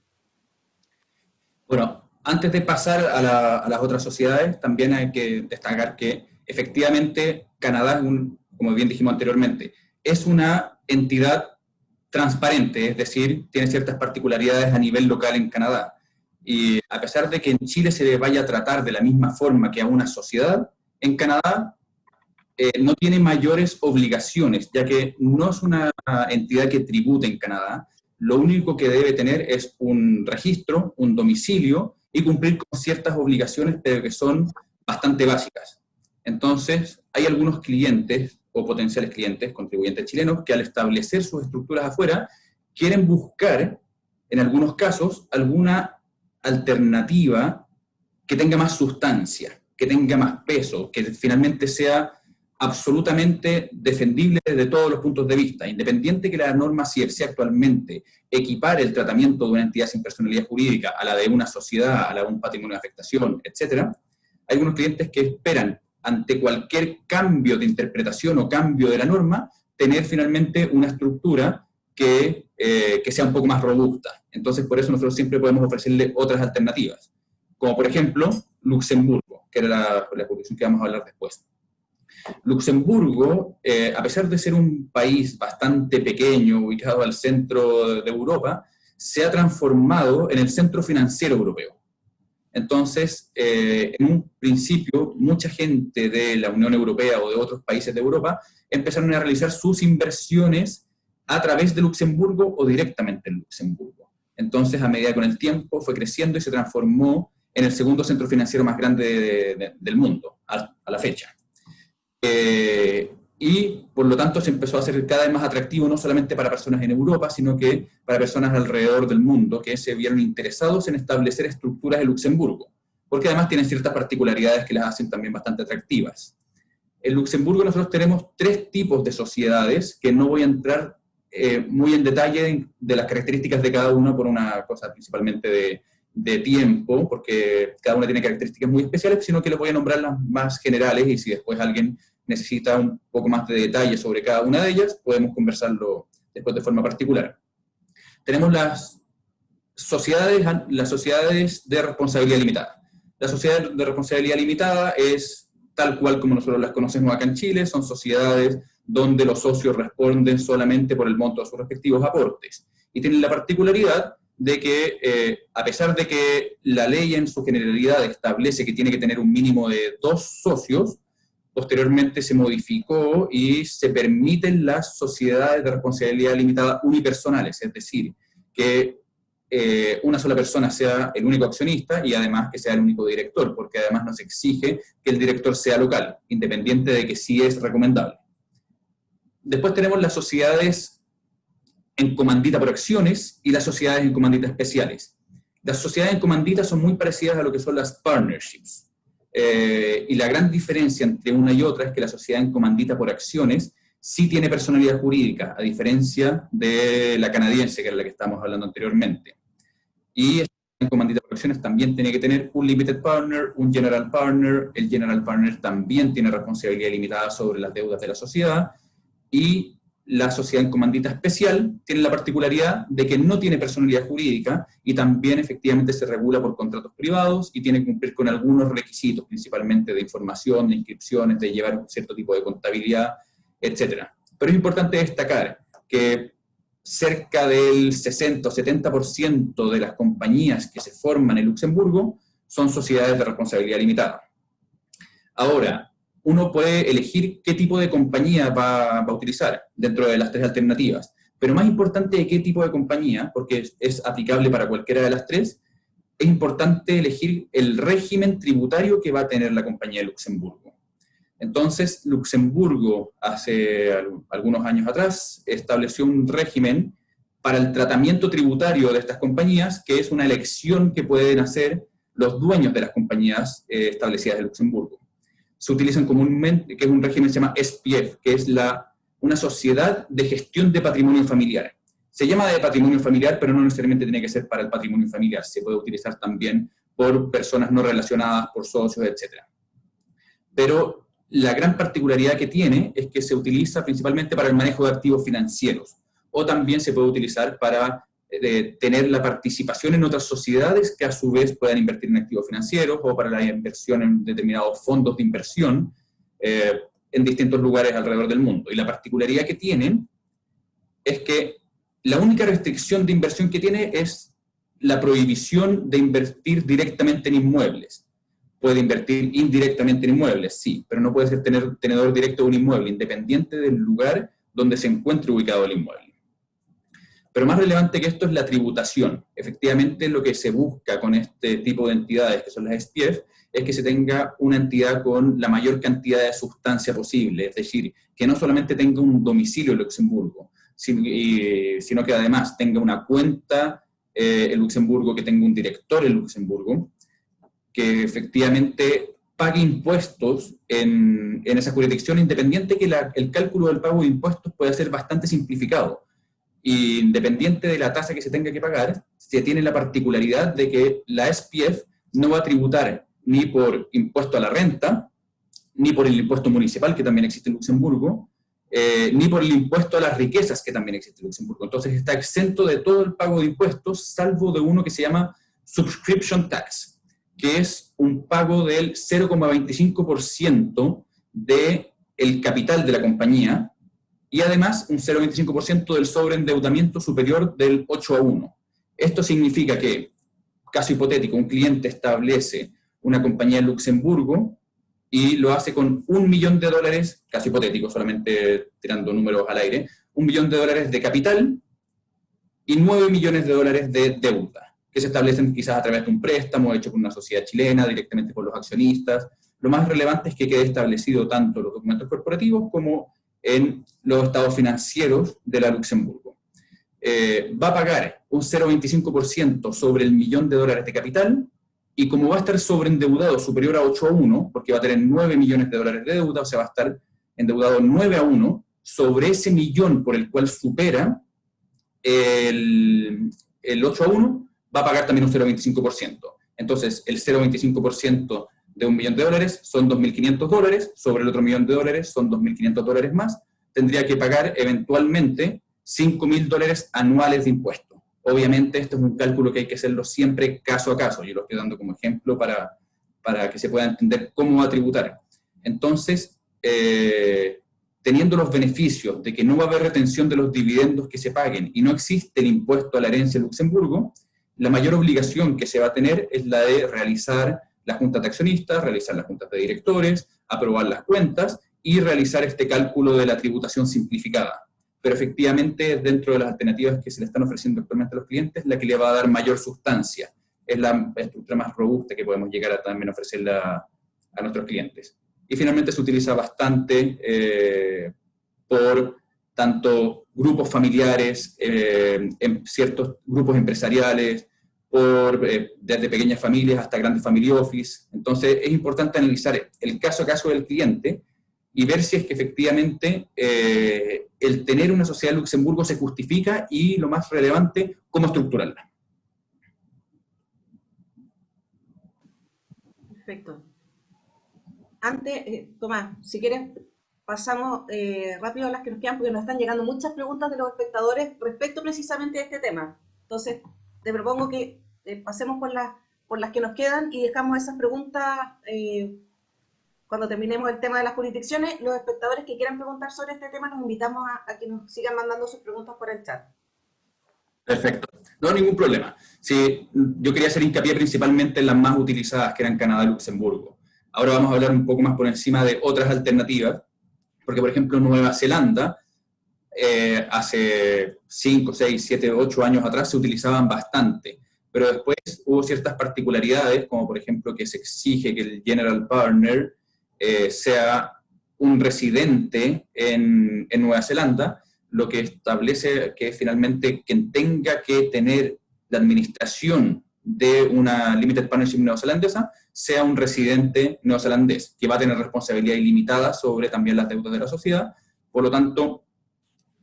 C: Bueno, antes de pasar a las otras sociedades, también hay que destacar que efectivamente Canadá, como bien dijimos anteriormente, es una entidad transparente, es decir, tiene ciertas particularidades a nivel local en Canadá. Y a pesar de que en Chile se le vaya a tratar de la misma forma que a una sociedad, en Canadá no tiene mayores obligaciones, ya que no es una entidad que tribute en Canadá. Lo único que debe tener es un registro, un domicilio y cumplir con ciertas obligaciones, pero que son bastante básicas. Entonces, hay algunos clientes o potenciales clientes, contribuyentes chilenos, que al establecer sus estructuras afuera, quieren buscar, en algunos casos, alguna alternativa que tenga más sustancia, que tenga más peso, que finalmente sea absolutamente defendible desde todos los puntos de vista, independiente que la norma CFC actualmente equipare el tratamiento de una entidad sin personalidad jurídica a la de una sociedad, a la de un patrimonio de afectación, etc. Hay algunos clientes que esperan, ante cualquier cambio de interpretación o cambio de la norma, tener finalmente una estructura que sea un poco más robusta. Entonces, por eso nosotros siempre podemos ofrecerle otras alternativas, como por ejemplo Luxemburgo, que era la jurisdicción que vamos a hablar después. Luxemburgo, a pesar de ser un país bastante pequeño, ubicado al centro de Europa, se ha transformado en el centro financiero europeo. Entonces, en un principio, mucha gente de la Unión Europea o de otros países de Europa empezaron a realizar sus inversiones a través de Luxemburgo o directamente en Luxemburgo. Entonces, a medida con el tiempo, fue creciendo y se transformó en el segundo centro financiero más grande del mundo, a la fecha. Y por lo tanto se empezó a hacer cada vez más atractivo, no solamente para personas en Europa, sino que para personas alrededor del mundo que se vieron interesados en establecer estructuras en Luxemburgo, porque además tienen ciertas particularidades que las hacen también bastante atractivas. En Luxemburgo nosotros tenemos 3 tipos de sociedades, que no voy a entrar muy en detalle de las características de cada una por una cosa principalmente de tiempo, porque cada una tiene características muy especiales, sino que les voy a nombrar las más generales, y si después alguien necesita un poco más de detalle sobre cada una de ellas, podemos conversarlo después de forma particular. Tenemos las sociedades de responsabilidad limitada. La sociedad de responsabilidad limitada es tal cual como nosotros las conocemos acá en Chile, son sociedades donde los socios responden solamente por el monto de sus respectivos aportes. Y tienen la particularidad de que, a pesar de que la ley en su generalidad establece que tiene que tener un mínimo de 2 socios, posteriormente se modificó y se permiten las sociedades de responsabilidad limitada unipersonales, es decir, que una sola persona sea el único accionista y además que sea el único director, porque además nos exige que el director sea local, independiente de que sí es recomendable. Después tenemos las sociedades en comandita por acciones y las sociedades en comandita especiales. Las sociedades en comandita son muy parecidas a lo que son las partnerships. Y la gran diferencia entre una y otra es que la sociedad en comandita por acciones sí tiene personalidad jurídica, a diferencia de la canadiense, que era la que estábamos hablando anteriormente. Y en comandita por acciones también tiene que tener un limited partner, un general partner. El general partner también tiene responsabilidad limitada sobre las deudas de la sociedad, y la sociedad en comandita especial tiene la particularidad de que no tiene personalidad jurídica y también efectivamente se regula por contratos privados y tiene que cumplir con algunos requisitos, principalmente de información, de inscripciones, de llevar un cierto tipo de contabilidad, etc. Pero es importante destacar que cerca del 60 o 70% de las compañías que se forman en Luxemburgo son sociedades de responsabilidad limitada. Ahora, uno puede elegir qué tipo de compañía va a utilizar dentro de las tres alternativas, pero más importante de qué tipo de compañía, porque es aplicable para cualquiera de las tres, es importante elegir el régimen tributario que va a tener la compañía de Luxemburgo. Entonces, Luxemburgo, hace algunos años atrás, estableció un régimen para el tratamiento tributario de estas compañías, que es una elección que pueden hacer los dueños de las compañías establecidas en Luxemburgo. Se utilizan comúnmente, que es un régimen que se llama SPF, que es una sociedad de gestión de patrimonio familiar. Se llama de patrimonio familiar, pero no necesariamente tiene que ser para el patrimonio familiar. Se puede utilizar también por personas no relacionadas, por socios, etc. Pero la gran particularidad que tiene es que se utiliza principalmente para el manejo de activos financieros, o también se puede utilizar para tener la participación en otras sociedades que a su vez puedan invertir en activos financieros, o para la inversión en determinados fondos de inversión en distintos lugares alrededor del mundo. Y la particularidad que tienen es que la única restricción de inversión que tiene es la prohibición de invertir directamente en inmuebles. Puede invertir indirectamente en inmuebles, sí, pero no puede ser tenedor directo de un inmueble, independiente del lugar donde se encuentre ubicado el inmueble. Pero más relevante que esto es la tributación. Efectivamente, lo que se busca con este tipo de entidades, que son las SPF, es que se tenga una entidad con la mayor cantidad de sustancia posible, es decir, que no solamente tenga un domicilio en Luxemburgo, sino que además tenga una cuenta en Luxemburgo, que tenga un director en Luxemburgo, que efectivamente pague impuestos en esa jurisdicción, independiente que el cálculo del pago de impuestos pueda ser bastante simplificado. Y independiente de la tasa que se tenga que pagar, se tiene la particularidad de que la SPF no va a tributar ni por impuesto a la renta, ni por el impuesto municipal, que también existe en Luxemburgo, ni por el impuesto a las riquezas, que también existe en Luxemburgo. Entonces está exento de todo el pago de impuestos, salvo de uno que se llama Subscription Tax, que es un pago del 0,25% del capital de la compañía, y además un 0,25% del sobreendeudamiento superior del 8:1. Esto significa que, caso hipotético, un cliente establece una compañía en Luxemburgo y lo hace con $1 millón, caso hipotético, solamente tirando números al aire, $1 millón de capital y $9 millones de deuda, que se establecen quizás a través de un préstamo hecho por una sociedad chilena, directamente por los accionistas. Lo más relevante es que quede establecido tanto en los documentos corporativos como en los estados financieros de la Luxemburgo. Va a pagar un 0,25% sobre el $1 millón de capital, y como va a estar sobreendeudado superior a 8:1, porque va a tener $9 millones de deuda, o sea, va a estar endeudado 9:1, sobre ese millón por el cual supera el 8:1, va a pagar también un 0,25%. Entonces, el 0,25% de $1 millón son $2.500, sobre el otro $1 millón son $2.500 más, tendría que pagar eventualmente $5.000 anuales de impuestos. Obviamente esto es un cálculo que hay que hacerlo siempre caso a caso, yo lo estoy dando como ejemplo para que se pueda entender cómo va a tributar. Entonces, teniendo los beneficios de que no va a haber retención de los dividendos que se paguen y no existe el impuesto a la herencia en Luxemburgo, la mayor obligación que se va a tener es la de realizar la junta de accionistas, realizar las juntas de directores, aprobar las cuentas y realizar este cálculo de la tributación simplificada. Pero efectivamente, dentro de las alternativas que se le están ofreciendo actualmente a los clientes, la que le va a dar mayor sustancia. Es la estructura más robusta que podemos llegar a también ofrecerle a nuestros clientes. Y finalmente se utiliza bastante por tanto grupos familiares, en ciertos grupos empresariales, desde pequeñas familias hasta grandes family office. Entonces es importante analizar el caso a caso del cliente y ver si es que efectivamente el tener una sociedad en Luxemburgo se justifica, y lo más relevante, cómo estructurarla.
A: Perfecto. Antes, Tomás, si quieres, pasamos rápido a las que nos quedan, porque nos están llegando muchas preguntas de los espectadores respecto precisamente a este tema. Entonces, te propongo que pasemos por las que nos quedan y dejamos esas preguntas cuando terminemos el tema de las jurisdicciones. Los espectadores que quieran preguntar sobre este tema, los invitamos a que nos sigan mandando sus preguntas por el chat.
C: Perfecto, no hay ningún problema. Sí, yo quería hacer hincapié principalmente en las más utilizadas, que eran Canadá y Luxemburgo. Ahora vamos a hablar un poco más por encima de otras alternativas, porque por ejemplo Nueva Zelanda, hace 5, 6, 7, 8 años atrás se utilizaban bastante, pero después hubo ciertas particularidades, como por ejemplo que se exige que el general partner sea un residente en Nueva Zelanda, lo que establece que finalmente quien tenga que tener la administración de una Limited Partnership neozelandesa sea un residente neozelandés, que va a tener responsabilidad ilimitada sobre también las deudas de la sociedad. Por lo tanto,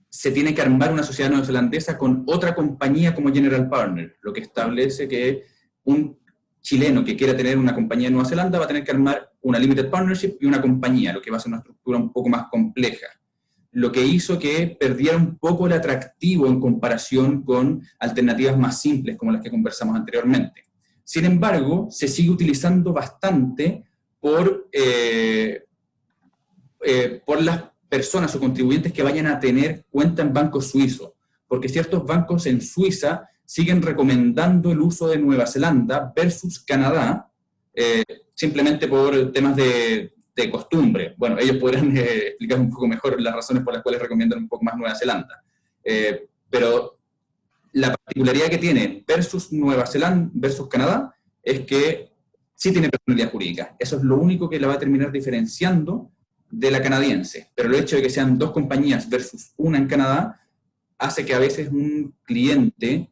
C: se tiene que armar una sociedad neozelandesa con otra compañía como general partner, lo que establece que un chileno que quiera tener una compañía en Nueva Zelanda va a tener que armar una Limited Partnership y una compañía, lo que va a ser una estructura un poco más compleja, lo que hizo que perdiera un poco el atractivo en comparación con alternativas más simples como las que conversamos anteriormente. Sin embargo, se sigue utilizando bastante por las personas o contribuyentes que vayan a tener cuenta en bancos suizos, porque ciertos bancos en Suiza siguen recomendando el uso de Nueva Zelanda versus Canadá, simplemente por temas de costumbre. Bueno, ellos podrán explicar un poco mejor las razones por las cuales recomiendan un poco más Nueva Zelanda. Pero la particularidad que tiene versus Nueva Zelanda, versus Canadá, es que sí tiene personalidad jurídica. Eso es lo único que la va a terminar diferenciando de la canadiense. Pero el hecho de que sean dos compañías versus una en Canadá hace que a veces un cliente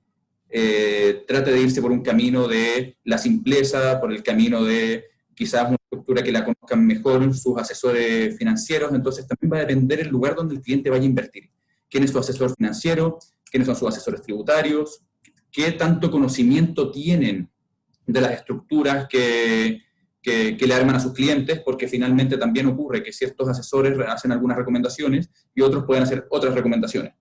C: trate de irse por un camino de la simpleza, por el camino de quizás una estructura que la conozcan mejor sus asesores financieros. Entonces también va a depender el lugar donde el cliente vaya a invertir. ¿Quién es su asesor financiero? ¿Quiénes son sus asesores tributarios? ¿Qué tanto conocimiento tienen de las estructuras que le arman a sus clientes? Porque finalmente también ocurre que ciertos asesores hacen algunas recomendaciones y otros pueden hacer otras recomendaciones.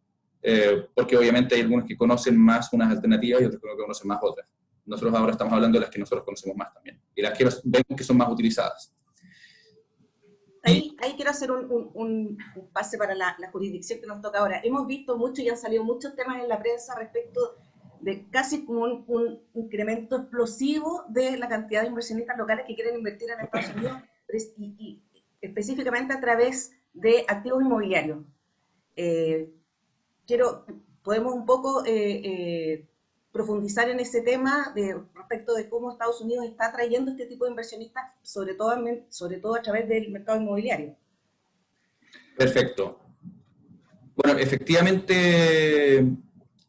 C: Porque obviamente hay algunos que conocen más unas alternativas y otros que conocen más otras. Nosotros ahora estamos hablando de las que nosotros conocemos más también, y las que vemos que son más utilizadas.
A: Ahí quiero hacer un pase para la jurisdicción que nos toca ahora. Hemos visto mucho y han salido muchos temas en la prensa respecto de casi como un incremento explosivo de la cantidad de inversionistas locales que quieren invertir en Estados Unidos, y específicamente a través de activos inmobiliarios. Podemos un poco profundizar en ese tema respecto de cómo Estados Unidos está atrayendo este tipo de inversionistas, sobre todo a través del mercado inmobiliario.
C: Perfecto. Bueno, efectivamente,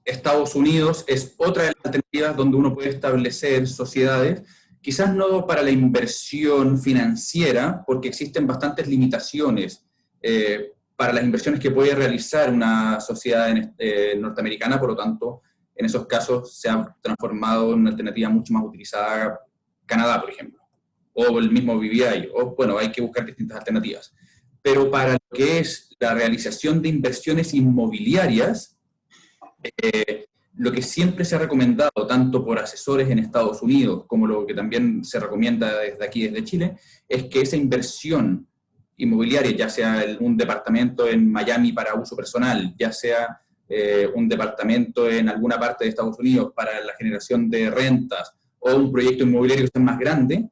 C: Estados Unidos es otra de las alternativas donde uno puede establecer sociedades, quizás no para la inversión financiera, porque existen bastantes limitaciones para las inversiones que puede realizar una sociedad norteamericana. Por lo tanto, en esos casos se ha transformado en una alternativa mucho más utilizada Canadá, por ejemplo, o el mismo BVI, o bueno, hay que buscar distintas alternativas. Pero para lo que es la realización de inversiones inmobiliarias, lo que siempre se ha recomendado, tanto por asesores en Estados Unidos, como lo que también se recomienda desde aquí, desde Chile, es que esa inversión inmobiliaria, ya sea un departamento en Miami para uso personal, ya sea un departamento en alguna parte de Estados Unidos para la generación de rentas, o un proyecto inmobiliario que sea más grande,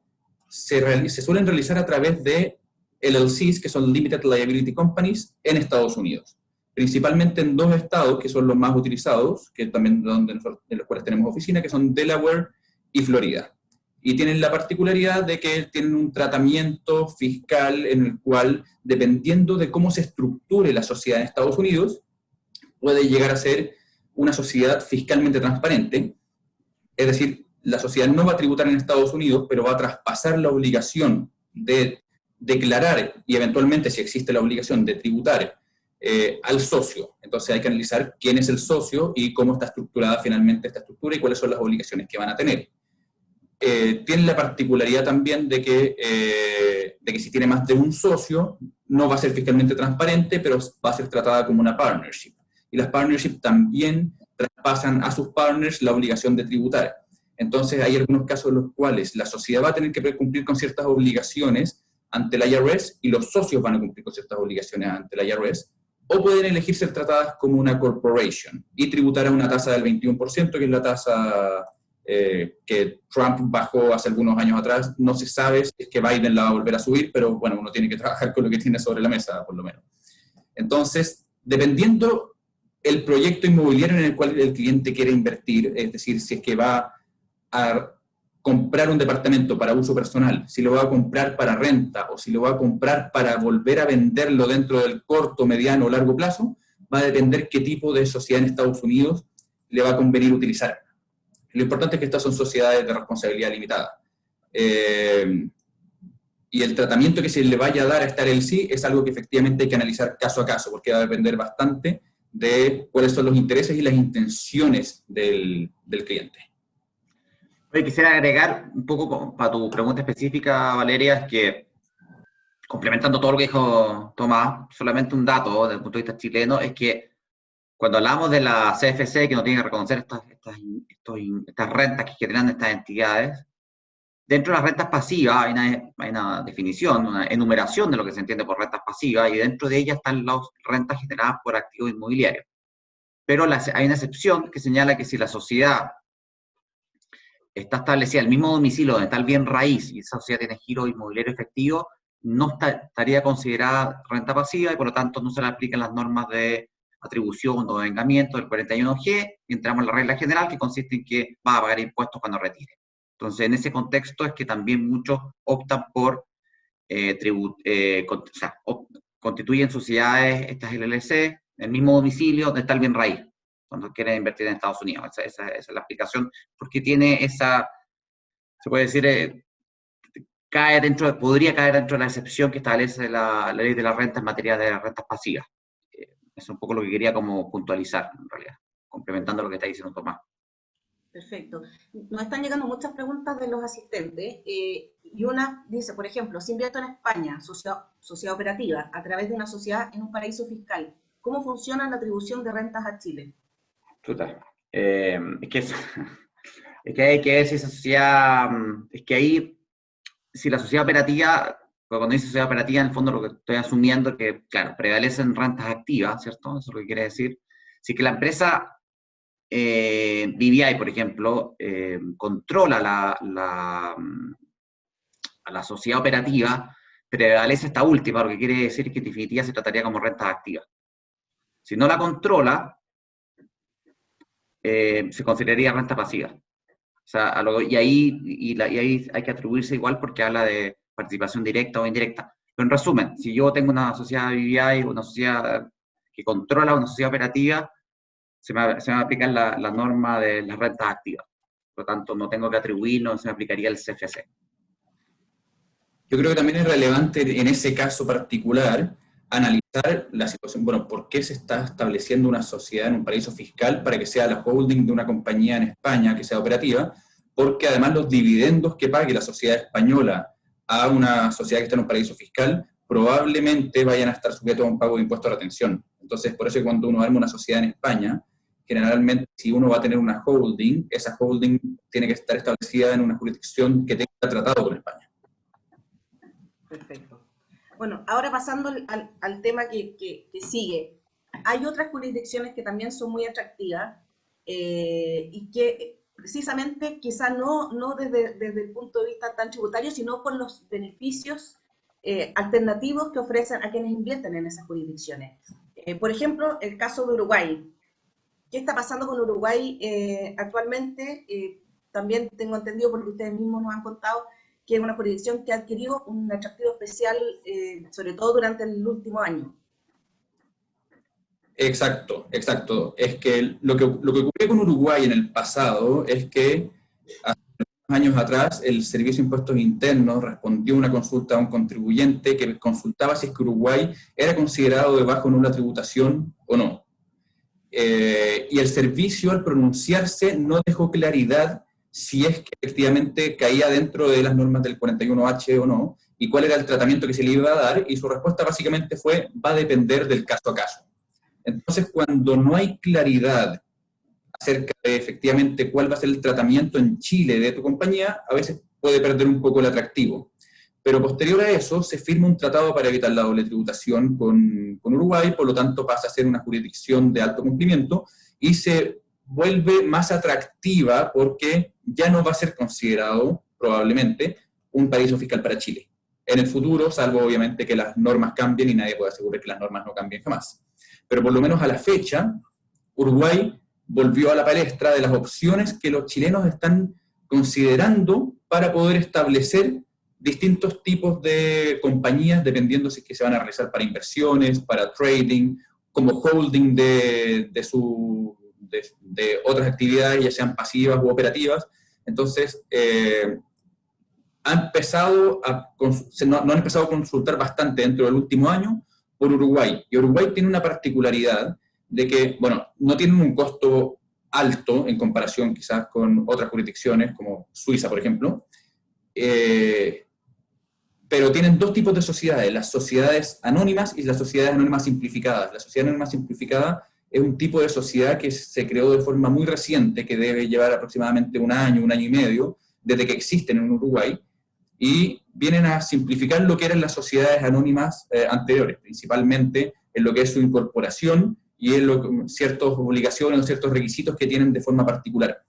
C: se suelen realizar a través de LLCs, que son Limited Liability Companies, en Estados Unidos. Principalmente en dos estados que son los más utilizados, que también en los cuales tenemos oficina, que son Delaware y Florida. Y tienen la particularidad de que tienen un tratamiento fiscal en el cual, dependiendo de cómo se estructure la sociedad en Estados Unidos, puede llegar a ser una sociedad fiscalmente transparente. Es decir, la sociedad no va a tributar en Estados Unidos, pero va a traspasar la obligación de declarar, y eventualmente, si existe la obligación de tributar, al socio. Entonces hay que analizar quién es el socio y cómo está estructurada finalmente esta estructura y cuáles son las obligaciones que van a tener. tiene la particularidad también de que si tiene más de un socio, no va a ser fiscalmente transparente, pero va a ser tratada como una partnership. Y las partnerships también traspasan a sus partners la obligación de tributar. Entonces hay algunos casos en los cuales la sociedad va a tener que cumplir con ciertas obligaciones ante la IRS y los socios van a cumplir con ciertas obligaciones ante la IRS, o pueden elegir ser tratadas como una corporation y tributar a una tasa del 21%, que es la tasa que Trump bajó hace algunos años atrás. No se sabe si es que Biden la va a volver a subir, pero bueno, uno tiene que trabajar con lo que tiene sobre la mesa, por lo menos. Entonces, dependiendo el proyecto inmobiliario en el cual el cliente quiere invertir, es decir, si es que va a comprar un departamento para uso personal, si lo va a comprar para renta o si lo va a comprar para volver a venderlo dentro del corto, mediano o largo plazo, va a depender qué tipo de sociedad en Estados Unidos le va a convenir utilizar. Lo importante es que estas son sociedades de responsabilidad limitada. Y el tratamiento que se le vaya a dar a esta LLC es algo que efectivamente hay que analizar caso a caso, porque va a depender bastante de cuáles son los intereses y las intenciones del cliente.
B: Oye, quisiera agregar un poco para tu pregunta específica, Valeria, es que, complementando todo lo que dijo Tomás, solamente un dato desde el punto de vista chileno, es que cuando hablamos de la CFC, que no tiene que reconocer estas rentas que generan estas entidades, dentro de las rentas pasivas hay una definición, una enumeración de lo que se entiende por rentas pasivas, y dentro de ellas están las rentas generadas por activos inmobiliarios. Pero hay una excepción que señala que si la sociedad está establecida en el mismo domicilio donde está el bien raíz y esa sociedad tiene giro inmobiliario efectivo, no estaría considerada renta pasiva y por lo tanto no se le aplican las normas de atribución o vengamiento del 41G, y entramos en la regla general que consiste en que va a pagar impuestos cuando retire. Entonces, en ese contexto es que también muchos optan por constituyen sociedades, estas LLC, en el mismo domicilio donde está el bien raíz, cuando quieren invertir en Estados Unidos. Esa es la explicación, porque tiene esa, se puede decir, podría caer dentro de la excepción que establece la ley de la renta en materia de rentas pasivas. Es un poco lo que quería como puntualizar, en realidad, complementando lo que está diciendo Tomás.
A: Perfecto. Nos están llegando muchas preguntas de los asistentes, y una dice, por ejemplo, si invierto en España, sociedad operativa, a través de una sociedad en un paraíso fiscal, ¿cómo funciona la atribución de rentas a Chile?
B: Es que hay que ver si esa sociedad, es que ahí, si la sociedad operativa, cuando dice sociedad operativa, en el fondo lo que estoy asumiendo es que, claro, prevalecen rentas activas, ¿cierto? Eso es lo que quiere decir. Si que la empresa BVI, por ejemplo, controla a la sociedad operativa, prevalece esta última, lo que quiere decir que en definitiva se trataría como rentas activas. Si no la controla, se consideraría renta pasiva. O sea, y ahí hay que atribuirse igual porque habla de participación directa o indirecta. Pero en resumen, si yo tengo una sociedad BVI, una sociedad que controla una sociedad operativa, se me va a aplicar la norma de las rentas activas. Por lo tanto, no tengo que atribuirlo, se me aplicaría el CFC.
C: Yo creo que también es relevante en ese caso particular analizar la situación, bueno, ¿por qué se está estableciendo una sociedad en un paraíso fiscal para que sea la holding de una compañía en España que sea operativa? Porque además los dividendos que pague la sociedad española a una sociedad que está en un paraíso fiscal probablemente vayan a estar sujetos a un pago de impuesto de retención. Entonces, por eso cuando uno arma una sociedad en España, generalmente si uno va a tener una holding, esa holding tiene que estar establecida en una jurisdicción que tenga tratado con España.
A: Perfecto. Bueno, ahora pasando al tema que sigue. Hay otras jurisdicciones que también son muy atractivas y que precisamente quizá no desde el punto de vista tan tributario, sino por los beneficios alternativos que ofrecen a quienes invierten en esas jurisdicciones. Por ejemplo, el caso de Uruguay. ¿Qué está pasando con Uruguay actualmente? También tengo entendido, porque ustedes mismos nos han contado, que es una jurisdicción que ha adquirido un atractivo especial, sobre todo durante el último año.
C: Exacto. Es que lo que ocurrió con Uruguay en el pasado es que hace unos años atrás el Servicio de Impuestos Internos respondió a una consulta a un contribuyente que consultaba si es que Uruguay era considerado de bajo o nula tributación o no. Y el servicio, al pronunciarse, no dejó claridad si es que efectivamente caía dentro de las normas del 41H o no, y cuál era el tratamiento que se le iba a dar, y su respuesta básicamente fue, va a depender del caso a caso. Entonces, cuando no hay claridad acerca de efectivamente cuál va a ser el tratamiento en Chile de tu compañía, a veces puede perder un poco el atractivo. Pero posterior a eso, se firma un tratado para evitar la doble tributación con Uruguay, por lo tanto pasa a ser una jurisdicción de alto cumplimiento y se vuelve más atractiva porque ya no va a ser considerado, probablemente, un paraíso fiscal para Chile. En el futuro, salvo obviamente que las normas cambien y nadie puede asegurar que las normas no cambien jamás. Pero por lo menos a la fecha, Uruguay volvió a la palestra de las opciones que los chilenos están considerando para poder establecer distintos tipos de compañías, dependiendo si es que se van a realizar para inversiones, para trading, como holding de otras actividades, ya sean pasivas u operativas. Entonces, han empezado a consultar bastante dentro del último año por Uruguay. Y Uruguay tiene una particularidad de que, bueno, no tienen un costo alto en comparación quizás con otras jurisdicciones, como Suiza, por ejemplo, pero tienen dos tipos de sociedades, las sociedades anónimas y las sociedades anónimas simplificadas. La sociedad anónima simplificada es un tipo de sociedad que se creó de forma muy reciente, que debe llevar aproximadamente un año y medio, desde que existen en Uruguay, y vienen a simplificar lo que eran las sociedades anónimas anteriores, principalmente en lo que es su incorporación y en ciertas obligaciones o ciertos requisitos que tienen de forma particular.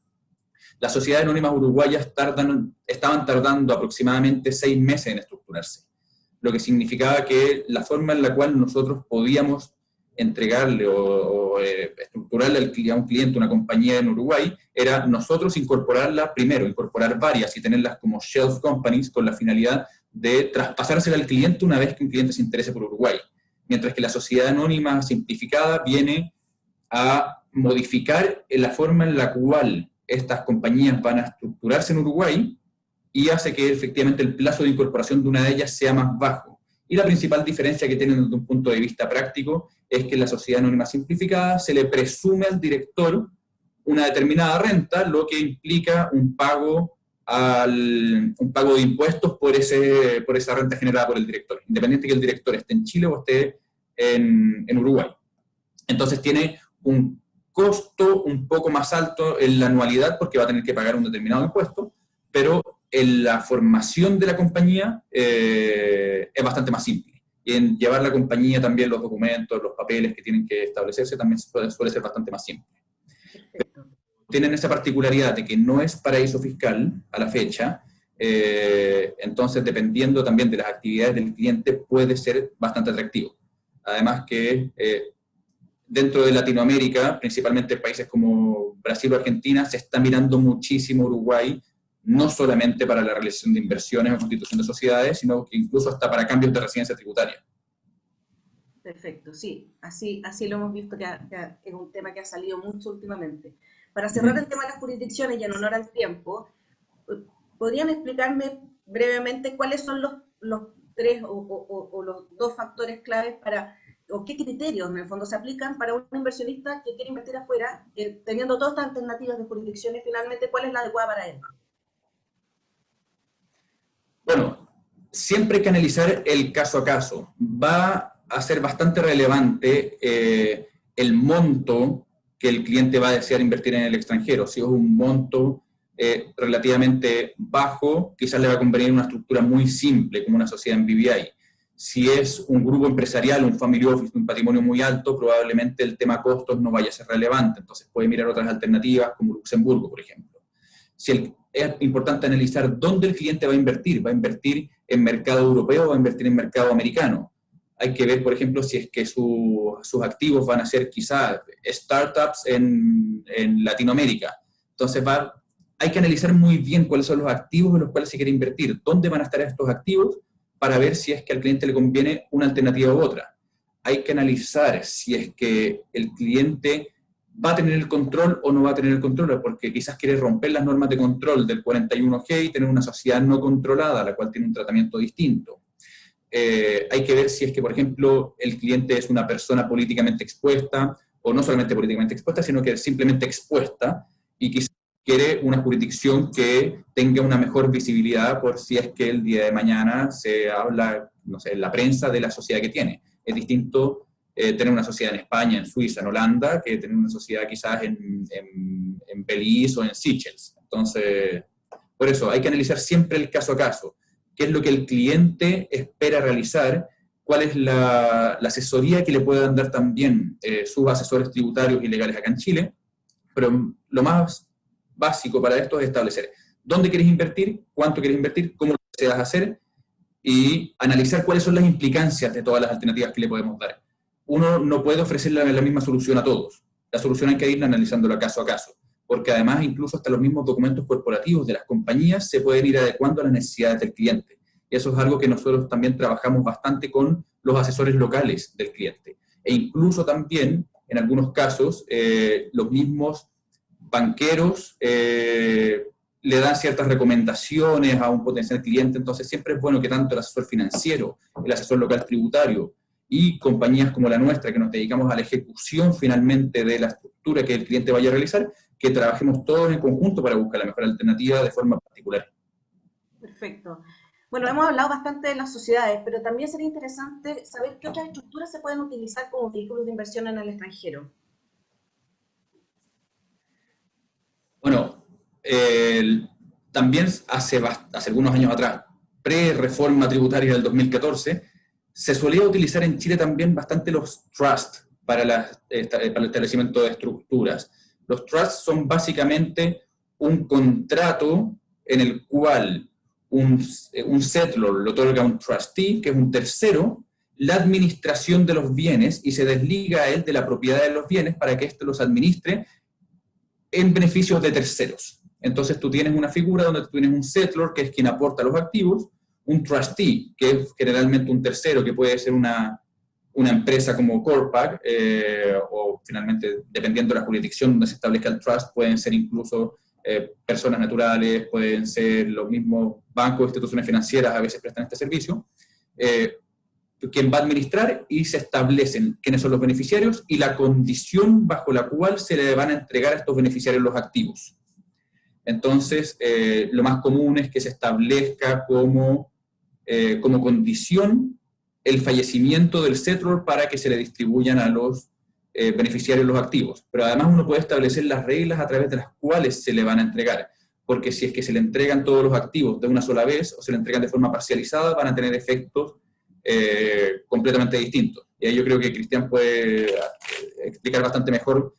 C: Las sociedades anónimas uruguayas estaban tardando aproximadamente 6 meses en estructurarse, lo que significaba que la forma en la cual nosotros podíamos entregarle o estructurarle a un cliente una compañía en Uruguay era nosotros incorporarla primero, incorporar varias y tenerlas como shelf companies con la finalidad de traspasársela al cliente una vez que un cliente se interese por Uruguay. Mientras que la sociedad anónima simplificada viene a modificar la forma en la cual estas compañías van a estructurarse en Uruguay y hace que efectivamente el plazo de incorporación de una de ellas sea más bajo. Y la principal diferencia que tienen desde un punto de vista práctico es que en la sociedad anónima simplificada se le presume al director una determinada renta, lo que implica un pago de impuestos por esa renta generada por el director, independiente que el director esté en Chile o esté en Uruguay. Entonces tiene un costo un poco más alto en la anualidad porque va a tener que pagar un determinado impuesto, pero en la formación de la compañía es bastante más simple. Y en llevar la compañía también los documentos, los papeles que tienen que establecerse también suele ser bastante más simple. Perfecto. Tienen esa particularidad de que no es paraíso fiscal a la fecha, entonces dependiendo también de las actividades del cliente puede ser bastante atractivo. Además que dentro de Latinoamérica, principalmente en países como Brasil o Argentina, se está mirando muchísimo Uruguay, no solamente para la realización de inversiones o constitución de sociedades, sino que incluso hasta para cambios de residencia tributaria.
A: Perfecto, sí, así lo hemos visto que es un tema que ha salido mucho últimamente. Para cerrar el tema de las jurisdicciones y en honor al tiempo, ¿podrían explicarme brevemente cuáles son los tres o los dos factores claves o qué criterios en el fondo se aplican para un inversionista que quiere invertir afuera, teniendo todas estas alternativas de jurisdicciones, finalmente cuál es la adecuada para él?
C: Bueno, siempre hay que analizar el caso a caso. Va a ser bastante relevante el monto que el cliente va a desear invertir en el extranjero. Si es un monto relativamente bajo, quizás le va a convenir una estructura muy simple, como una sociedad en BVI. Si es un grupo empresarial, un family office, un patrimonio muy alto, probablemente el tema costos no vaya a ser relevante, entonces puede mirar otras alternativas, como Luxemburgo, por ejemplo. Es importante analizar dónde el cliente va a invertir en mercado europeo o va a invertir en mercado americano. Hay que ver, por ejemplo, si es que sus activos van a ser quizás startups en Latinoamérica. Entonces hay que analizar muy bien cuáles son los activos en los cuales se quiere invertir, dónde van a estar estos activos, para ver si es que al cliente le conviene una alternativa u otra. Hay que analizar si es que el cliente va a tener el control o no va a tener el control, porque quizás quiere romper las normas de control del 41G y tener una sociedad no controlada, la cual tiene un tratamiento distinto. Hay que ver si es que, por ejemplo, el cliente es una persona políticamente expuesta, o no solamente políticamente expuesta, sino que es simplemente expuesta, y quizás quiere una jurisdicción que tenga una mejor visibilidad por si es que el día de mañana se habla, no sé, en la prensa de la sociedad que tiene. Es distinto tener una sociedad en España, en Suiza, en Holanda, que tener una sociedad quizás en Belice o en Seychelles. Entonces, por eso hay que analizar siempre el caso a caso. ¿Qué es lo que el cliente espera realizar? ¿Cuál es la asesoría que le puedan dar también sus asesores tributarios y legales acá en Chile? Pero lo más básico para esto es establecer dónde quieres invertir, cuánto quieres invertir, cómo lo deseas hacer y analizar cuáles son las implicancias de todas las alternativas que le podemos dar. Uno no puede ofrecer la misma solución a todos. La solución hay que ir analizándola caso a caso, porque además incluso hasta los mismos documentos corporativos de las compañías se pueden ir adecuando a las necesidades del cliente. Y eso es algo que nosotros también trabajamos bastante con los asesores locales del cliente. E incluso también, en algunos casos, los mismos banqueros le dan ciertas recomendaciones a un potencial cliente, entonces siempre es bueno que tanto el asesor financiero, el asesor local tributario y compañías como la nuestra, que nos dedicamos a la ejecución finalmente de la estructura que el cliente vaya a realizar, que trabajemos todos en conjunto para buscar la mejor alternativa de forma particular.
A: Perfecto. Bueno, hemos hablado bastante de las sociedades, pero también sería interesante saber qué otras estructuras se pueden utilizar como vehículos de inversión en el extranjero.
C: Bueno, también hace algunos años atrás, pre-reforma tributaria del 2014, se solía utilizar en Chile también bastante los trusts para el establecimiento de estructuras. Los trusts son básicamente un contrato en el cual un settlor le otorga a un trustee, que es un tercero, la administración de los bienes y se desliga a él de la propiedad de los bienes para que éste los administre en beneficios de terceros. Entonces tú tienes una figura donde tú tienes un settlor, que es quien aporta los activos, un trustee, que es generalmente un tercero, que puede ser una empresa como Corpac, o finalmente, dependiendo de la jurisdicción donde se establezca el trust, pueden ser incluso personas naturales, pueden ser los mismos bancos, instituciones financieras, a veces prestan este servicio, quien va a administrar y se establecen quiénes son los beneficiarios y la condición bajo la cual se le van a entregar a estos beneficiarios los activos. Entonces, lo más común es que se establezca como condición el fallecimiento del settlor para que se le distribuyan a los beneficiarios los activos. Pero además uno puede establecer las reglas a través de las cuales se le van a entregar, porque si es que se le entregan todos los activos de una sola vez o se le entregan de forma parcializada, van a tener efectos completamente distintos. Y ahí yo creo que Cristian puede explicar bastante mejor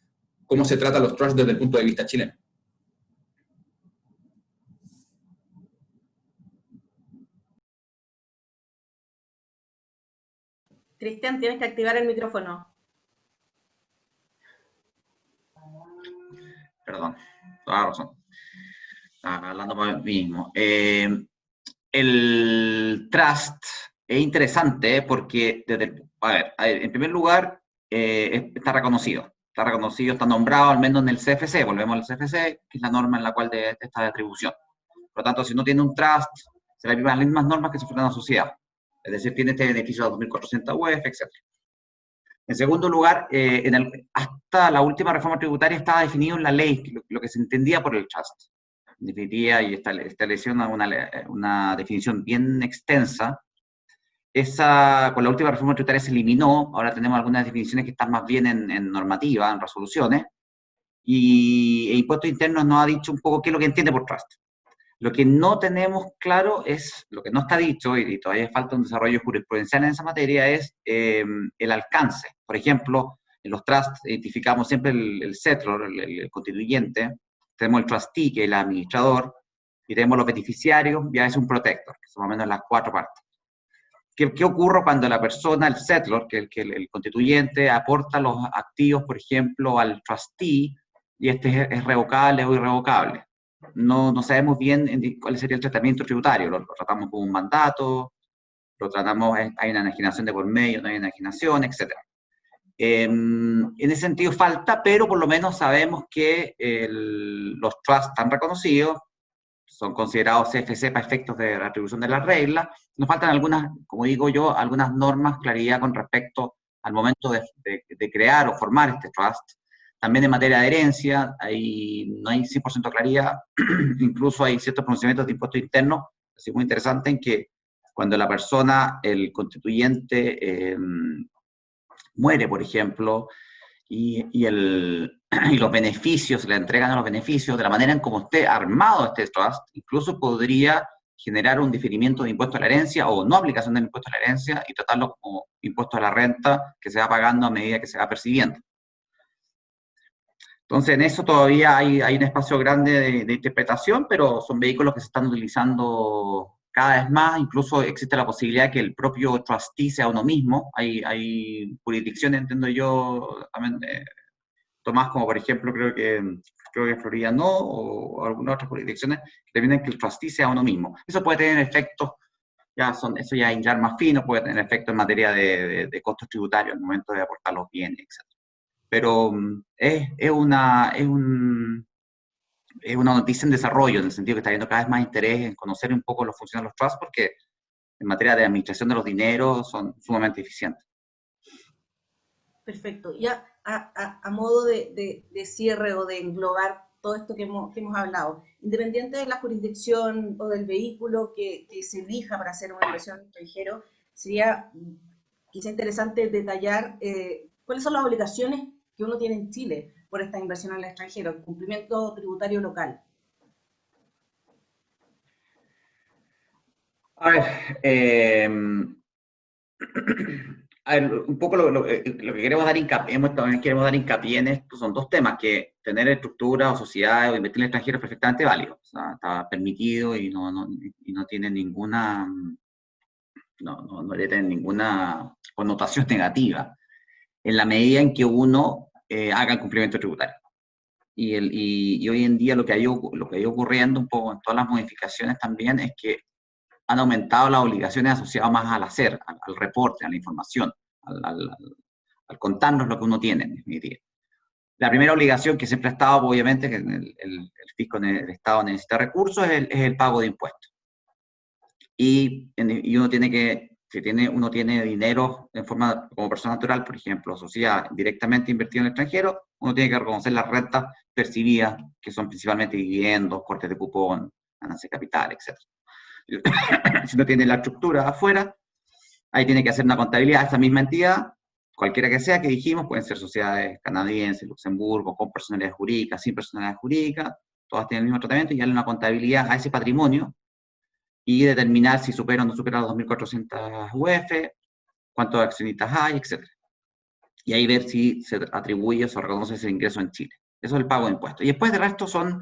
C: cómo se tratan los trusts desde el punto de vista chileno.
A: Cristian, tienes que activar el micrófono.
B: Perdón, toda la razón. Estaba hablando por mí mismo. El trust es interesante porque, en primer lugar, está reconocido. Está reconocido, está nombrado al menos en el CFC. Volvemos al CFC, que es la norma en la cual está de atribución. Por lo tanto, si no tiene un trust, será las mismas normas que si fuera una sociedad. Es decir, tiene este beneficio de 2.400 UF, etc. En segundo lugar, hasta la última reforma tributaria estaba definido en la ley lo que se entendía por el trust. Definiría y estableció una definición bien extensa. Con la última reforma tributaria se eliminó, ahora tenemos algunas definiciones que están más bien en normativa, en resoluciones, y Impuesto Interno nos ha dicho un poco qué es lo que entiende por trust. Lo que no tenemos claro es, lo que no está dicho, y todavía falta un desarrollo jurisprudencial en esa materia, es el alcance. Por ejemplo, en los trusts identificamos siempre el settlor, el constituyente, tenemos el trustee, que es el administrador, y tenemos los beneficiarios, y a veces un protector, que son más o menos las cuatro partes. ¿Qué ocurre cuando la persona, el settlor, que el constituyente, aporta los activos, por ejemplo, al trustee, y este es revocable o irrevocable? No sabemos bien cuál sería el tratamiento tributario. Lo tratamos como un mandato, lo tratamos, hay una enajenación de por medio, no hay enajenación, etc. En ese sentido falta, pero por lo menos sabemos que los trusts están reconocidos, son considerados CFC para efectos de la atribución de las reglas. Nos faltan algunas, como digo yo, algunas normas, claridad con respecto al momento de crear o formar este trust. También en materia de herencia, no hay 100% claridad, incluso hay ciertos pronunciamientos de impuestos internos, así muy interesante, en que cuando la persona, el constituyente, muere, por ejemplo, y los beneficios, le entregan a los beneficios, de la manera en cómo esté armado este trust, incluso podría generar un diferimiento de impuesto a la herencia o no aplicación del impuesto a la herencia y tratarlo como impuesto a la renta que se va pagando a medida que se va percibiendo. Entonces, en eso todavía hay un espacio grande de interpretación, pero son vehículos que se están utilizando cada vez más. Incluso existe la posibilidad de que el propio trustee sea uno mismo. Hay jurisdicciones, entiendo yo, también, Tomás, como por ejemplo, creo que Florida no, o algunas otras jurisdicciones, que determinan que el trustee sea uno mismo. Eso puede tener efectos, eso ya es hilar más fino, puede tener efectos en materia de costos tributarios al momento de aportar los bienes, etc. Pero es una noticia en desarrollo, en el sentido que está habiendo cada vez más interés en conocer un poco cómo funcionan los trusts, porque en materia de administración de los dineros son sumamente eficientes.
A: Perfecto. Ya a modo de cierre o de englobar todo esto que hemos hablado, independiente de la jurisdicción o del vehículo que se elija para hacer una inversión en extranjero, sería quizá interesante detallar cuáles son las obligaciones que uno tiene en Chile por esta inversión en el extranjero, el cumplimiento tributario local.
B: A ver, un poco lo que queremos dar hincapié en esto son dos temas, que tener estructura o sociedad o invertir en el extranjero es perfectamente válido, o sea, está permitido y no tiene ninguna, no debe tener ninguna connotación negativa, en la medida en que uno haga el cumplimiento tributario. Y hoy en día lo que ha ido ocurriendo un poco en todas las modificaciones también es que han aumentado las obligaciones asociadas más al hacer, al reporte, a la información, al contarnos lo que uno tiene, en definitiva. La primera obligación que siempre ha estado, obviamente, que el fisco, el Estado necesita recursos, es el pago de impuestos. Y uno tiene uno tiene dinero en forma, como persona natural, por ejemplo, sociedad directamente invertida en el extranjero, uno tiene que reconocer las rentas percibidas, que son principalmente dividendos, cortes de cupón, ganancia de capital, etc. Si uno tiene la estructura afuera, ahí tiene que hacer una contabilidad a esa misma entidad, cualquiera que sea, que dijimos, pueden ser sociedades canadienses, Luxemburgo, con personalidad jurídica, sin personalidad jurídica, todas tienen el mismo tratamiento, y darle una contabilidad a ese patrimonio y determinar si supera o no supera los 2.400 UF, cuántos accionistas hay, etc. Y ahí ver si se atribuye o se reconoce ese ingreso en Chile. Eso es el pago de impuestos. Y después de resto son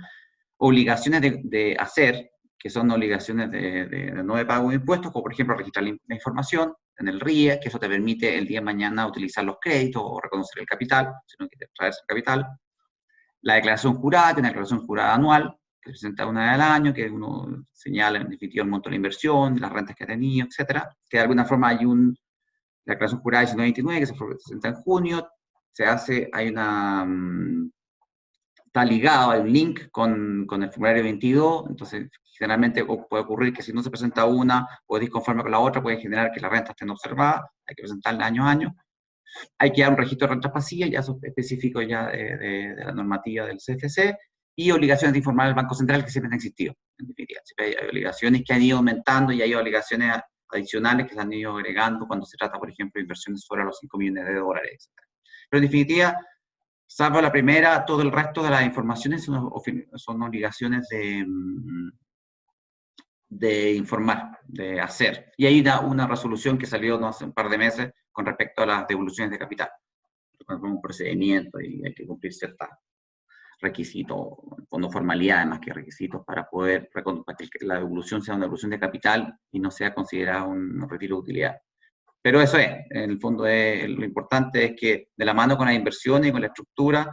B: obligaciones de hacer, que son obligaciones de no de pago de impuestos, como por ejemplo registrar la información en el RIE, que eso te permite el día de mañana utilizar los créditos o reconocer el capital, si no quieres traerse el capital. La declaración jurada, que es una declaración jurada anual, que se presenta una vez al año, que uno señala en definitiva el monto de la inversión, las rentas que ha tenido, etcétera. Que de alguna forma hay la declaración jurada 1929, que se presenta en junio, está ligado, hay un link con el formulario 22, entonces generalmente puede ocurrir que si no se presenta una o es disconforme con la otra, puede generar que las rentas estén observadas, hay que presentarla año a año. Hay que dar un registro de rentas pasivas, ya eso es específico ya de la normativa del CFC, y obligaciones de informar al Banco Central, que siempre han existido, en definitiva. Siempre hay obligaciones que han ido aumentando y hay obligaciones adicionales que se han ido agregando cuando se trata, por ejemplo, de inversiones sobre los 5 millones de dólares, etc. Pero en definitiva, salvo la primera, todo el resto de las informaciones son obligaciones de informar, de hacer. Y hay una resolución que salió hace un par de meses con respecto a las devoluciones de capital. Es un procedimiento y hay que cumplir ciertos requisitos, fondo formalidades más que requisitos, para que la devolución sea una devolución de capital y no sea considerada un retiro de utilidad. Pero eso es, en el fondo lo importante es que de la mano con las inversiones y con la estructura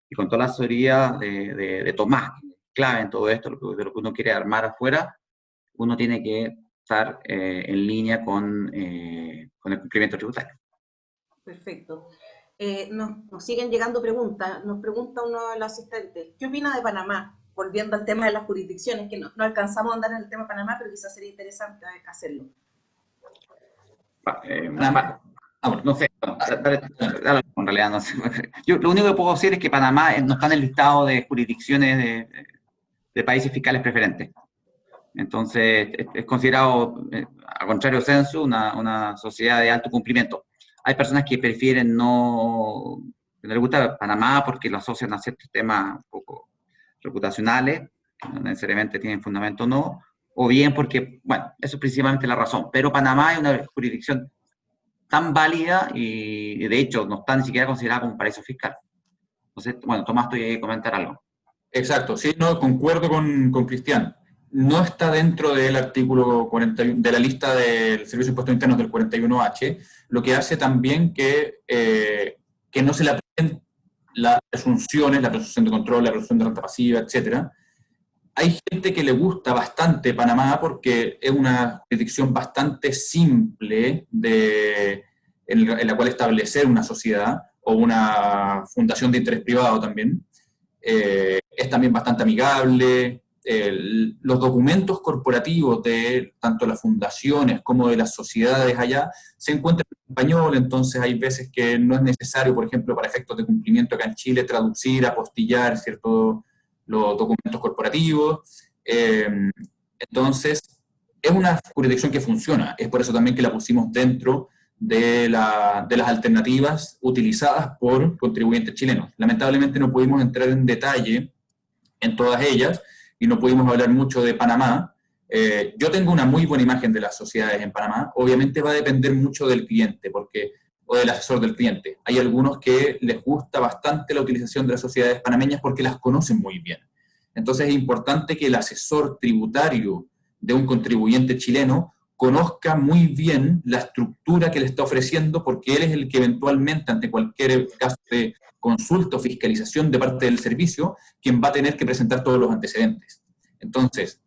B: y con toda la asesoría de Tomás, clave en todo esto, de lo que uno quiere armar afuera, uno tiene que estar en línea con el cumplimiento tributario.
A: Perfecto. Nos siguen llegando preguntas. Nos pregunta uno de los asistentes, ¿qué opina de Panamá? Volviendo al tema de las jurisdicciones, que no alcanzamos a andar en el tema de Panamá, pero quizás sería interesante hacerlo.
B: Panamá.
C: bueno.
B: No sé, en realidad no sé. Yo lo único que puedo decir es que Panamá no está en el listado de jurisdicciones de países fiscales preferentes. Entonces, es considerado, al contrario del censo, una sociedad de alto cumplimiento. Hay personas que prefieren que no les gusta Panamá porque lo asocian a ciertos temas un poco reputacionales, que no necesariamente tienen fundamento o no, o bien porque, bueno, eso es principalmente la razón. Pero Panamá es una jurisdicción tan válida y de hecho no está ni siquiera considerada como un paraíso fiscal. Entonces, bueno, Tomás, tú ibas a comentar algo.
C: Exacto, sí, no, concuerdo con Cristian. No está dentro del artículo 41, de la lista del Servicio de Impuestos Internos del 41H, lo que hace también que no se le apliquen las presunciones, la presunción de control, la presunción de renta pasiva, etc. Hay gente que le gusta bastante Panamá porque es una jurisdicción bastante simple en la cual establecer una sociedad o una fundación de interés privado también. Es también bastante amigable. Los documentos corporativos de tanto las fundaciones como de las sociedades allá se encuentran en español, entonces hay veces que no es necesario, por ejemplo, para efectos de cumplimiento acá en Chile, traducir, apostillar ciertos los documentos corporativos. Entonces, es una jurisdicción que funciona. Es por eso también que la pusimos dentro de las alternativas utilizadas por contribuyentes chilenos. Lamentablemente no pudimos entrar en detalle en todas ellas y no pudimos hablar mucho de Panamá. Yo tengo una muy buena imagen de las sociedades en Panamá. Obviamente va a depender mucho del cliente o del asesor del cliente. Hay algunos que les gusta bastante la utilización de las sociedades panameñas porque las conocen muy bien. Entonces es importante que el asesor tributario de un contribuyente chileno conozca muy bien la estructura que le está ofreciendo, porque él es el que eventualmente, ante cualquier caso de consulta o fiscalización de parte del servicio, quien va a tener que presentar todos los antecedentes. Entonces,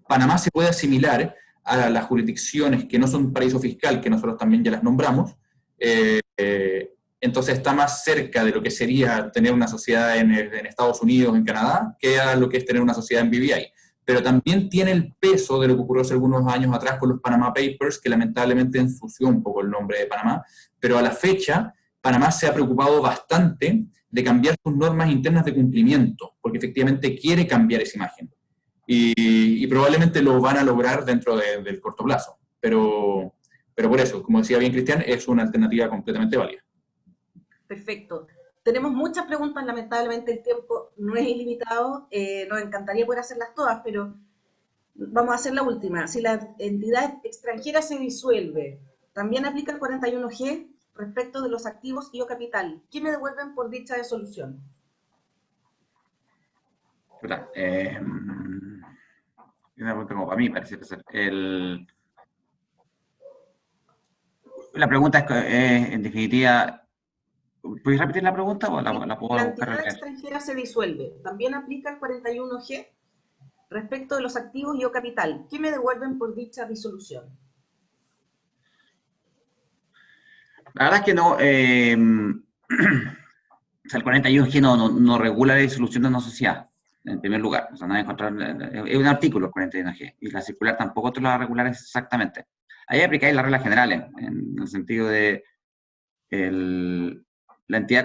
C: Panamá se puede asimilar a las jurisdicciones que no son paraíso fiscal, que nosotros también ya las nombramos, entonces está más cerca de lo que sería tener una sociedad en Estados Unidos, en Canadá, que a lo que es tener una sociedad en BVI. Pero también tiene el peso de lo que ocurrió hace algunos años atrás con los Panama Papers, que lamentablemente ensució un poco el nombre de Panamá, pero a la fecha Panamá se ha preocupado bastante de cambiar sus normas internas de cumplimiento, porque efectivamente quiere cambiar esa imagen. Y probablemente lo van a lograr dentro del corto plazo. Pero por eso, como decía bien Cristian, es una alternativa completamente válida.
A: Perfecto. Tenemos muchas preguntas, lamentablemente el tiempo no es ilimitado, nos encantaría poder hacerlas todas, pero vamos a hacer la última. Si la entidad extranjera se disuelve, ¿también aplica el 41G respecto de los activos y o capital? ¿Qué me devuelven por dicha disolución?
B: Una pregunta como para mí, parece ser. La pregunta es, en definitiva, ¿puedes repetir la pregunta o la puedo
A: La
B: buscar?
A: entidad extranjera se disuelve, ¿también aplica el 41G respecto de los activos y o capital? ¿Qué me devuelven por dicha disolución?
B: La verdad es que no. O sea, el 41G no regula la disolución de una sociedad, en primer lugar. O sea, no hay encontrar, es un artículo el 41G, y la circular tampoco te lo va a regular exactamente. Ahí aplicáis las reglas generales, en el sentido de la entidad,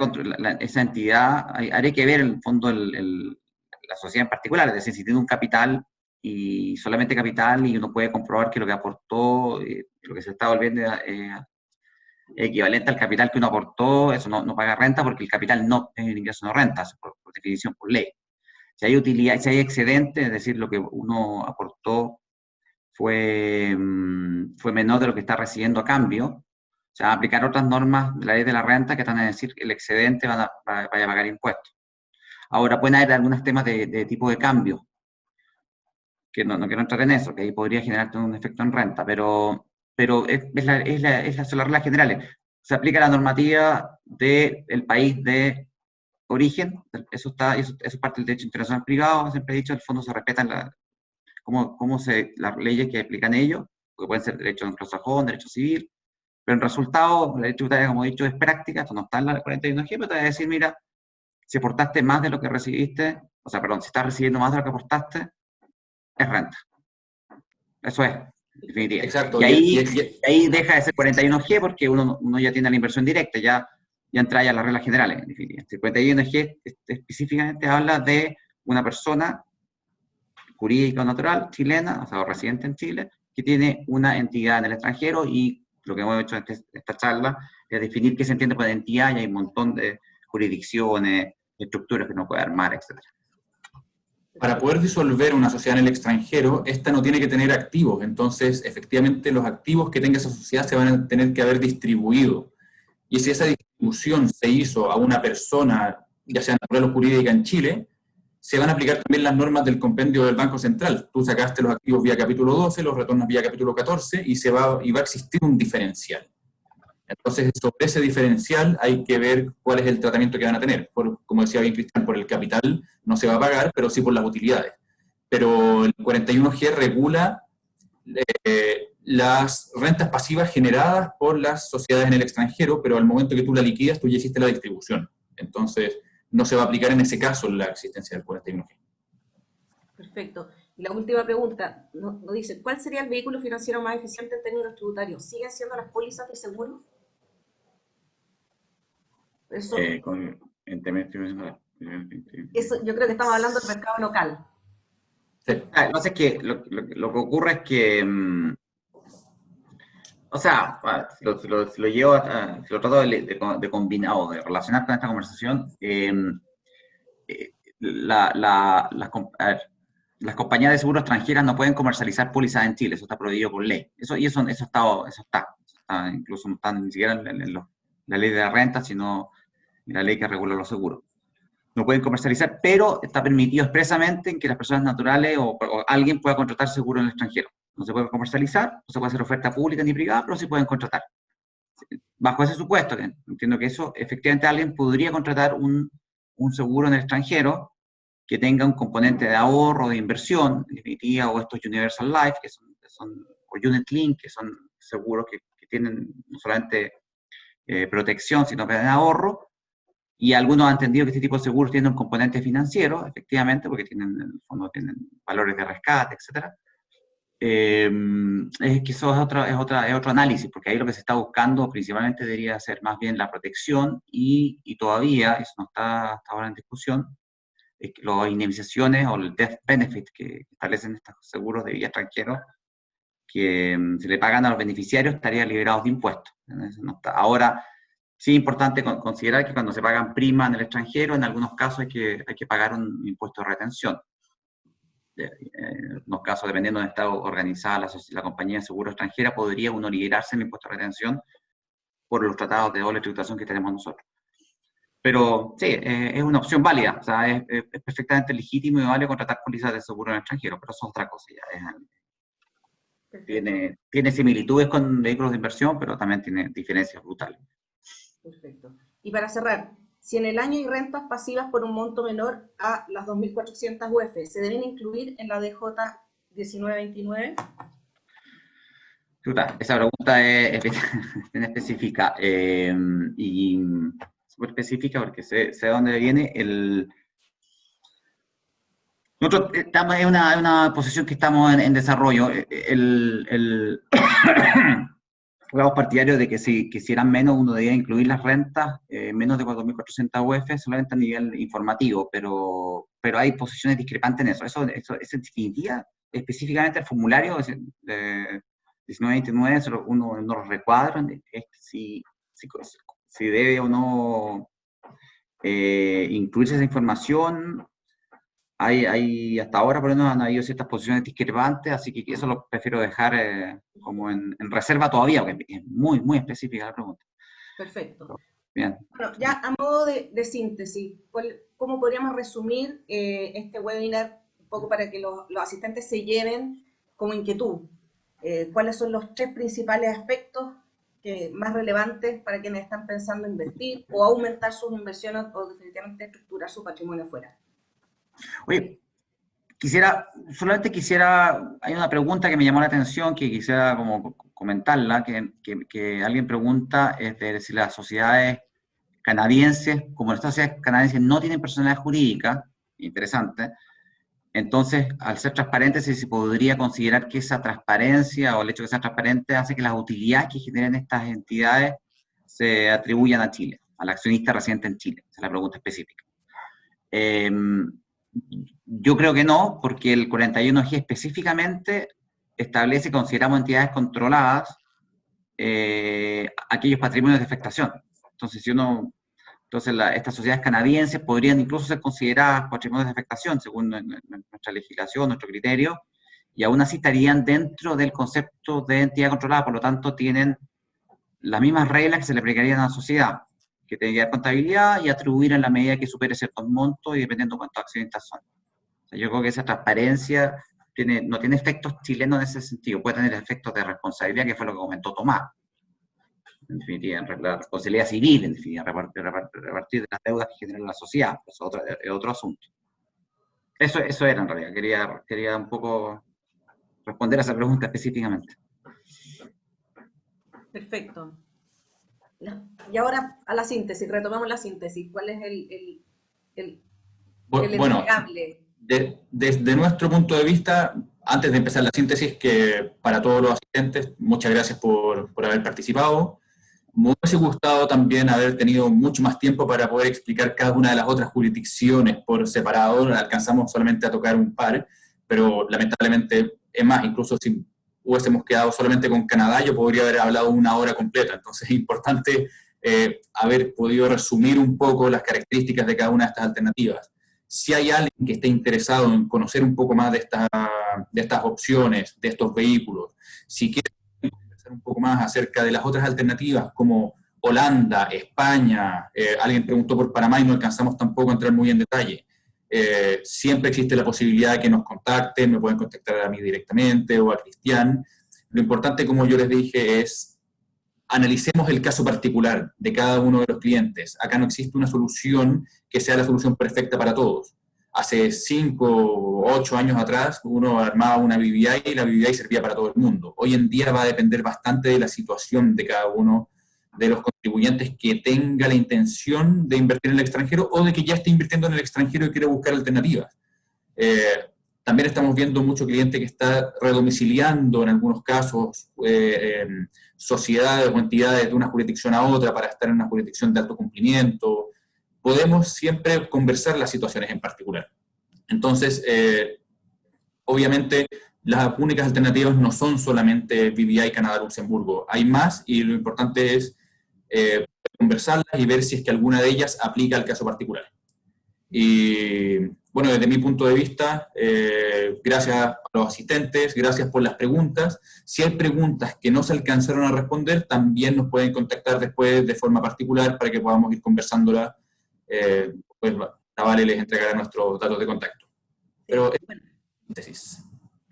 B: esa entidad, habría que ver en el fondo la sociedad en particular, es decir, si tiene un capital y solamente capital y uno puede comprobar que lo que aportó, lo que se está volviendo equivalente al capital que uno aportó, eso no paga renta porque el capital no es el ingreso no renta, por definición, por ley. Si hay utilidad, si hay excedente, es decir, lo que uno aportó fue menor de lo que está recibiendo a cambio, se van a aplicar otras normas de la ley de la renta que están a decir que el excedente vaya a pagar impuestos. Ahora, pueden haber algunos temas de tipo de cambio, que no quiero entrar en eso, que ahí podría generar un efecto en renta, pero son las reglas generales. Se aplica la normativa del país de origen, eso es parte del derecho internacional privado, siempre he dicho, en el fondo se respetan las leyes que aplican ellos, que pueden ser derecho anglosajón, derecho civil, pero en resultado, la ley tributaria, como he dicho, es práctica, esto no está en la 41G, pero te va a decir, mira, si aportaste más de lo que recibiste, o sea, perdón, si estás recibiendo más de lo que aportaste, es renta. Eso es. definitiva.
C: Exacto.
B: Y ahí deja de ser 41G porque uno ya tiene la inversión directa, ya entra ya a las reglas generales, en definitiva. El 41G específicamente habla de una persona jurídica o natural chilena, o sea, residente en Chile, que tiene una entidad en el extranjero, y lo que hemos hecho en esta charla es definir qué se entiende por entidad, y hay un montón de jurisdicciones, estructuras que uno puede armar, etc.
C: Para poder disolver una sociedad en el extranjero, esta no tiene que tener activos, entonces efectivamente los activos que tenga esa sociedad se van a tener que haber distribuido. Y si esa distribución se hizo a una persona, ya sea natural o jurídica en Chile, se van a aplicar también las normas del compendio del Banco Central. Tú sacaste los activos vía capítulo 12, los retornos vía capítulo 14, y va a existir un diferencial. Entonces, sobre ese diferencial hay que ver cuál es el tratamiento que van a tener. Como decía bien Cristian, por el capital no se va a pagar, pero sí por las utilidades. Pero el 41G regula las rentas pasivas generadas por las sociedades en el extranjero, pero al momento que tú la liquidas, tú ya hiciste la distribución. Entonces, no se va a aplicar en ese caso la existencia del 41G.
A: Perfecto. Y la última pregunta, nos dice, ¿cuál sería el vehículo financiero más eficiente en términos tributarios? ¿Siguen siendo las pólizas de seguro? Eso yo creo que estamos hablando del mercado local.
C: Sí.
B: No sé, que lo que ocurre es que, o sea, si lo llevo, si lo trato de combinar o de relacionar con esta conversación, las compañías de seguros extranjeras no pueden comercializar pólizas en Chile, eso está prohibido por ley. Eso está incluso no está ni siquiera en la ley de la renta, sino en la ley que regula los seguros. No pueden comercializar, pero está permitido expresamente en que las personas naturales o alguien pueda contratar seguro en el extranjero. No se puede comercializar, no se puede hacer oferta pública ni privada, pero sí pueden contratar. Bajo ese supuesto, que entiendo que eso, efectivamente alguien podría contratar un seguro en el extranjero que tenga un componente de ahorro, de inversión, en definitiva, o estos Universal Life, o Unit Link, que son seguros que tienen no solamente protección, sino que de ahorro. Y algunos han entendido que este tipo de seguros tienen un componente financiero, efectivamente, porque en el fondo tienen valores de rescate, etc. Es que eso es otro análisis, porque ahí lo que se está buscando principalmente debería ser más bien la protección, y todavía, eso no está hasta ahora en discusión, es que las indemnizaciones o el death benefit que establecen estos seguros de vida extranjeros, que se le pagan a los beneficiarios, estarían liberados de impuestos. No está. Ahora, sí es importante considerar que cuando se pagan primas en el extranjero, en algunos casos hay que pagar un impuesto de retención. En algunos casos, dependiendo de dónde está organizada la compañía de seguro extranjera, podría uno liberarse del impuesto de retención por los tratados de doble tributación que tenemos nosotros. Pero sí, es una opción válida, o sea, es perfectamente legítimo y vale contratar pólizas de seguro en el extranjero, pero eso es otra cosa ya. Tiene similitudes con vehículos de inversión, pero también tiene diferencias brutales.
A: Perfecto. Y para cerrar, si en el año hay rentas pasivas por un monto menor a las 2.400 UF, ¿se deben incluir en la DJ 1929?
B: Esa pregunta es bien específica, y súper específica porque sé de dónde viene. Nosotros estamos en una posición que estamos en desarrollo. Fuimos partidarios de que si eran menos, uno debía incluir las rentas, menos de 4.400 UF, solamente a nivel informativo, pero hay posiciones discrepantes en eso. Eso es en definitiva, específicamente el formulario de 1929, uno no lo recuadra, es si debe o no incluirse esa información. Hasta ahora, por lo menos, han habido ciertas posiciones discrepantes, así que eso lo prefiero dejar como en reserva todavía, porque es muy, muy específica la pregunta.
A: Perfecto.
B: Bien.
A: Bueno, ya a modo de síntesis, ¿cómo podríamos resumir este webinar, un poco para que los asistentes se lleven como inquietud? ¿Cuáles son los 3 principales aspectos más relevantes para quienes están pensando en invertir o aumentar sus inversiones o definitivamente estructurar su patrimonio fuera?
B: Oye, hay una pregunta que me llamó la atención, que quisiera como comentarla, que alguien pregunta, de si las sociedades canadienses, como las sociedades canadienses no tienen personalidad jurídica, interesante, Entonces, al ser transparente, se podría considerar que esa transparencia o el hecho de que sea transparente hace que las utilidades que generen estas entidades se atribuyan a Chile, al accionista residente en Chile. Esa es la pregunta específica. Yo creo que no, porque el 41G específicamente establece y consideramos entidades controladas aquellos patrimonios de afectación. Entonces, estas sociedades canadienses podrían incluso ser consideradas patrimonios de afectación según nuestra legislación, nuestro criterio, y aún así estarían dentro del concepto de entidad controlada, por lo tanto tienen las mismas reglas que se le aplicarían a la sociedad, que tiene que dar contabilidad y atribuir en la medida que supere ciertos montos y dependiendo de cuántos accionistas son. O sea, yo creo que esa transparencia no tiene efectos chilenos en ese sentido, puede tener efectos de responsabilidad, que fue lo que comentó Tomás. En definitiva, la responsabilidad civil, en definitiva, repartir de las deudas que genera la sociedad, eso es otro asunto. Eso era en realidad, quería un poco responder a esa pregunta específicamente.
A: Perfecto. Y ahora a la síntesis, retomemos la síntesis. ¿Cuál es el
C: Bueno,
A: entregable?
C: desde nuestro punto de vista, antes de empezar la síntesis, que para todos los asistentes, muchas gracias por haber participado. Me hubiese gustado también haber tenido mucho más tiempo para poder explicar cada una de las otras jurisdicciones por separado. Alcanzamos solamente a tocar un par, pero lamentablemente, es más, incluso si hubiésemos quedado solamente con Canadá, yo podría haber hablado una hora completa. Entonces es importante haber podido resumir un poco las características de cada una de estas alternativas. Si hay alguien que esté interesado en conocer un poco más de estas opciones, de estos vehículos, si quiere conversar un poco más acerca de las otras alternativas como Holanda, España, alguien preguntó por Panamá y no alcanzamos tampoco a entrar muy en detalle. Siempre existe la posibilidad de que nos contacten, me pueden contactar a mí directamente o a Cristian. Lo importante, como yo les dije, es analicemos el caso particular de cada uno de los clientes. Acá no existe una solución que sea la solución perfecta para todos. Hace 5 o 8 años atrás uno armaba una BVI y la BVI servía para todo el mundo. Hoy en día va a depender bastante de la situación de cada uno de los contribuyentes que tenga la intención de invertir en el extranjero o de que ya esté invirtiendo en el extranjero y quiere buscar alternativas. También estamos viendo mucho cliente que está redomiciliando en algunos casos sociedades o entidades de una jurisdicción a otra para estar en una jurisdicción de alto cumplimiento. Podemos siempre conversar las situaciones en particular. Entonces, obviamente, las únicas alternativas no son solamente BVI, Canadá, Luxemburgo. Hay más y lo importante es conversarlas y ver si es que alguna de ellas aplica al caso particular. Y bueno, desde mi punto de vista, gracias a los asistentes, gracias por las preguntas. Si hay preguntas que no se alcanzaron a responder, también nos pueden contactar después de forma particular para que podamos ir conversándola. Pues la Vale les entregará nuestros datos de contacto. Pero
A: bueno,
C: síntesis.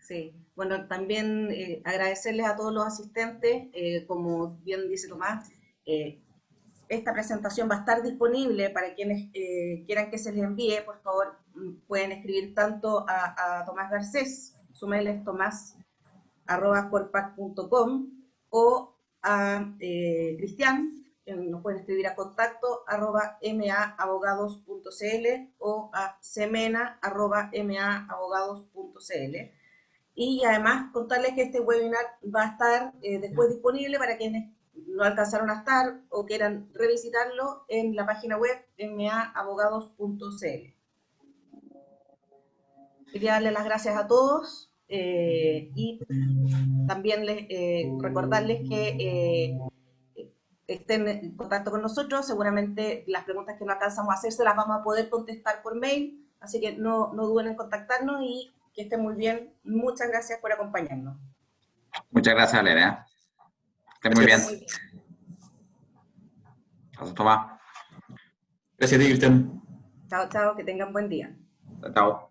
A: sí, bueno, también agradecerles a todos los asistentes, como bien dice Tomás, esta presentación va a estar disponible para quienes quieran que se les envíe. Por favor, pueden escribir tanto a Tomás Garcés, su mail es tomás@corpac.com, o a Cristian, nos pueden escribir a contacto@maabogados.cl o a semena@maabogados.cl. Y además contarles que este webinar va a estar después disponible para quienes no alcanzaron a estar o quieran revisitarlo en la página web maabogados.cl. Quería darle las gracias a todos y también recordarles que estén en contacto con nosotros. Seguramente las preguntas que no alcanzamos a hacer se las vamos a poder contestar por mail, así que no duden en contactarnos y que estén muy bien. Muchas gracias por acompañarnos.
B: Muchas gracias, Valeria. Estén muy bien.
A: Muy bien.
B: Gracias, Tomás.
C: Gracias a ti, Cristian.
A: Chao, chao, que tengan buen día.
B: Chao.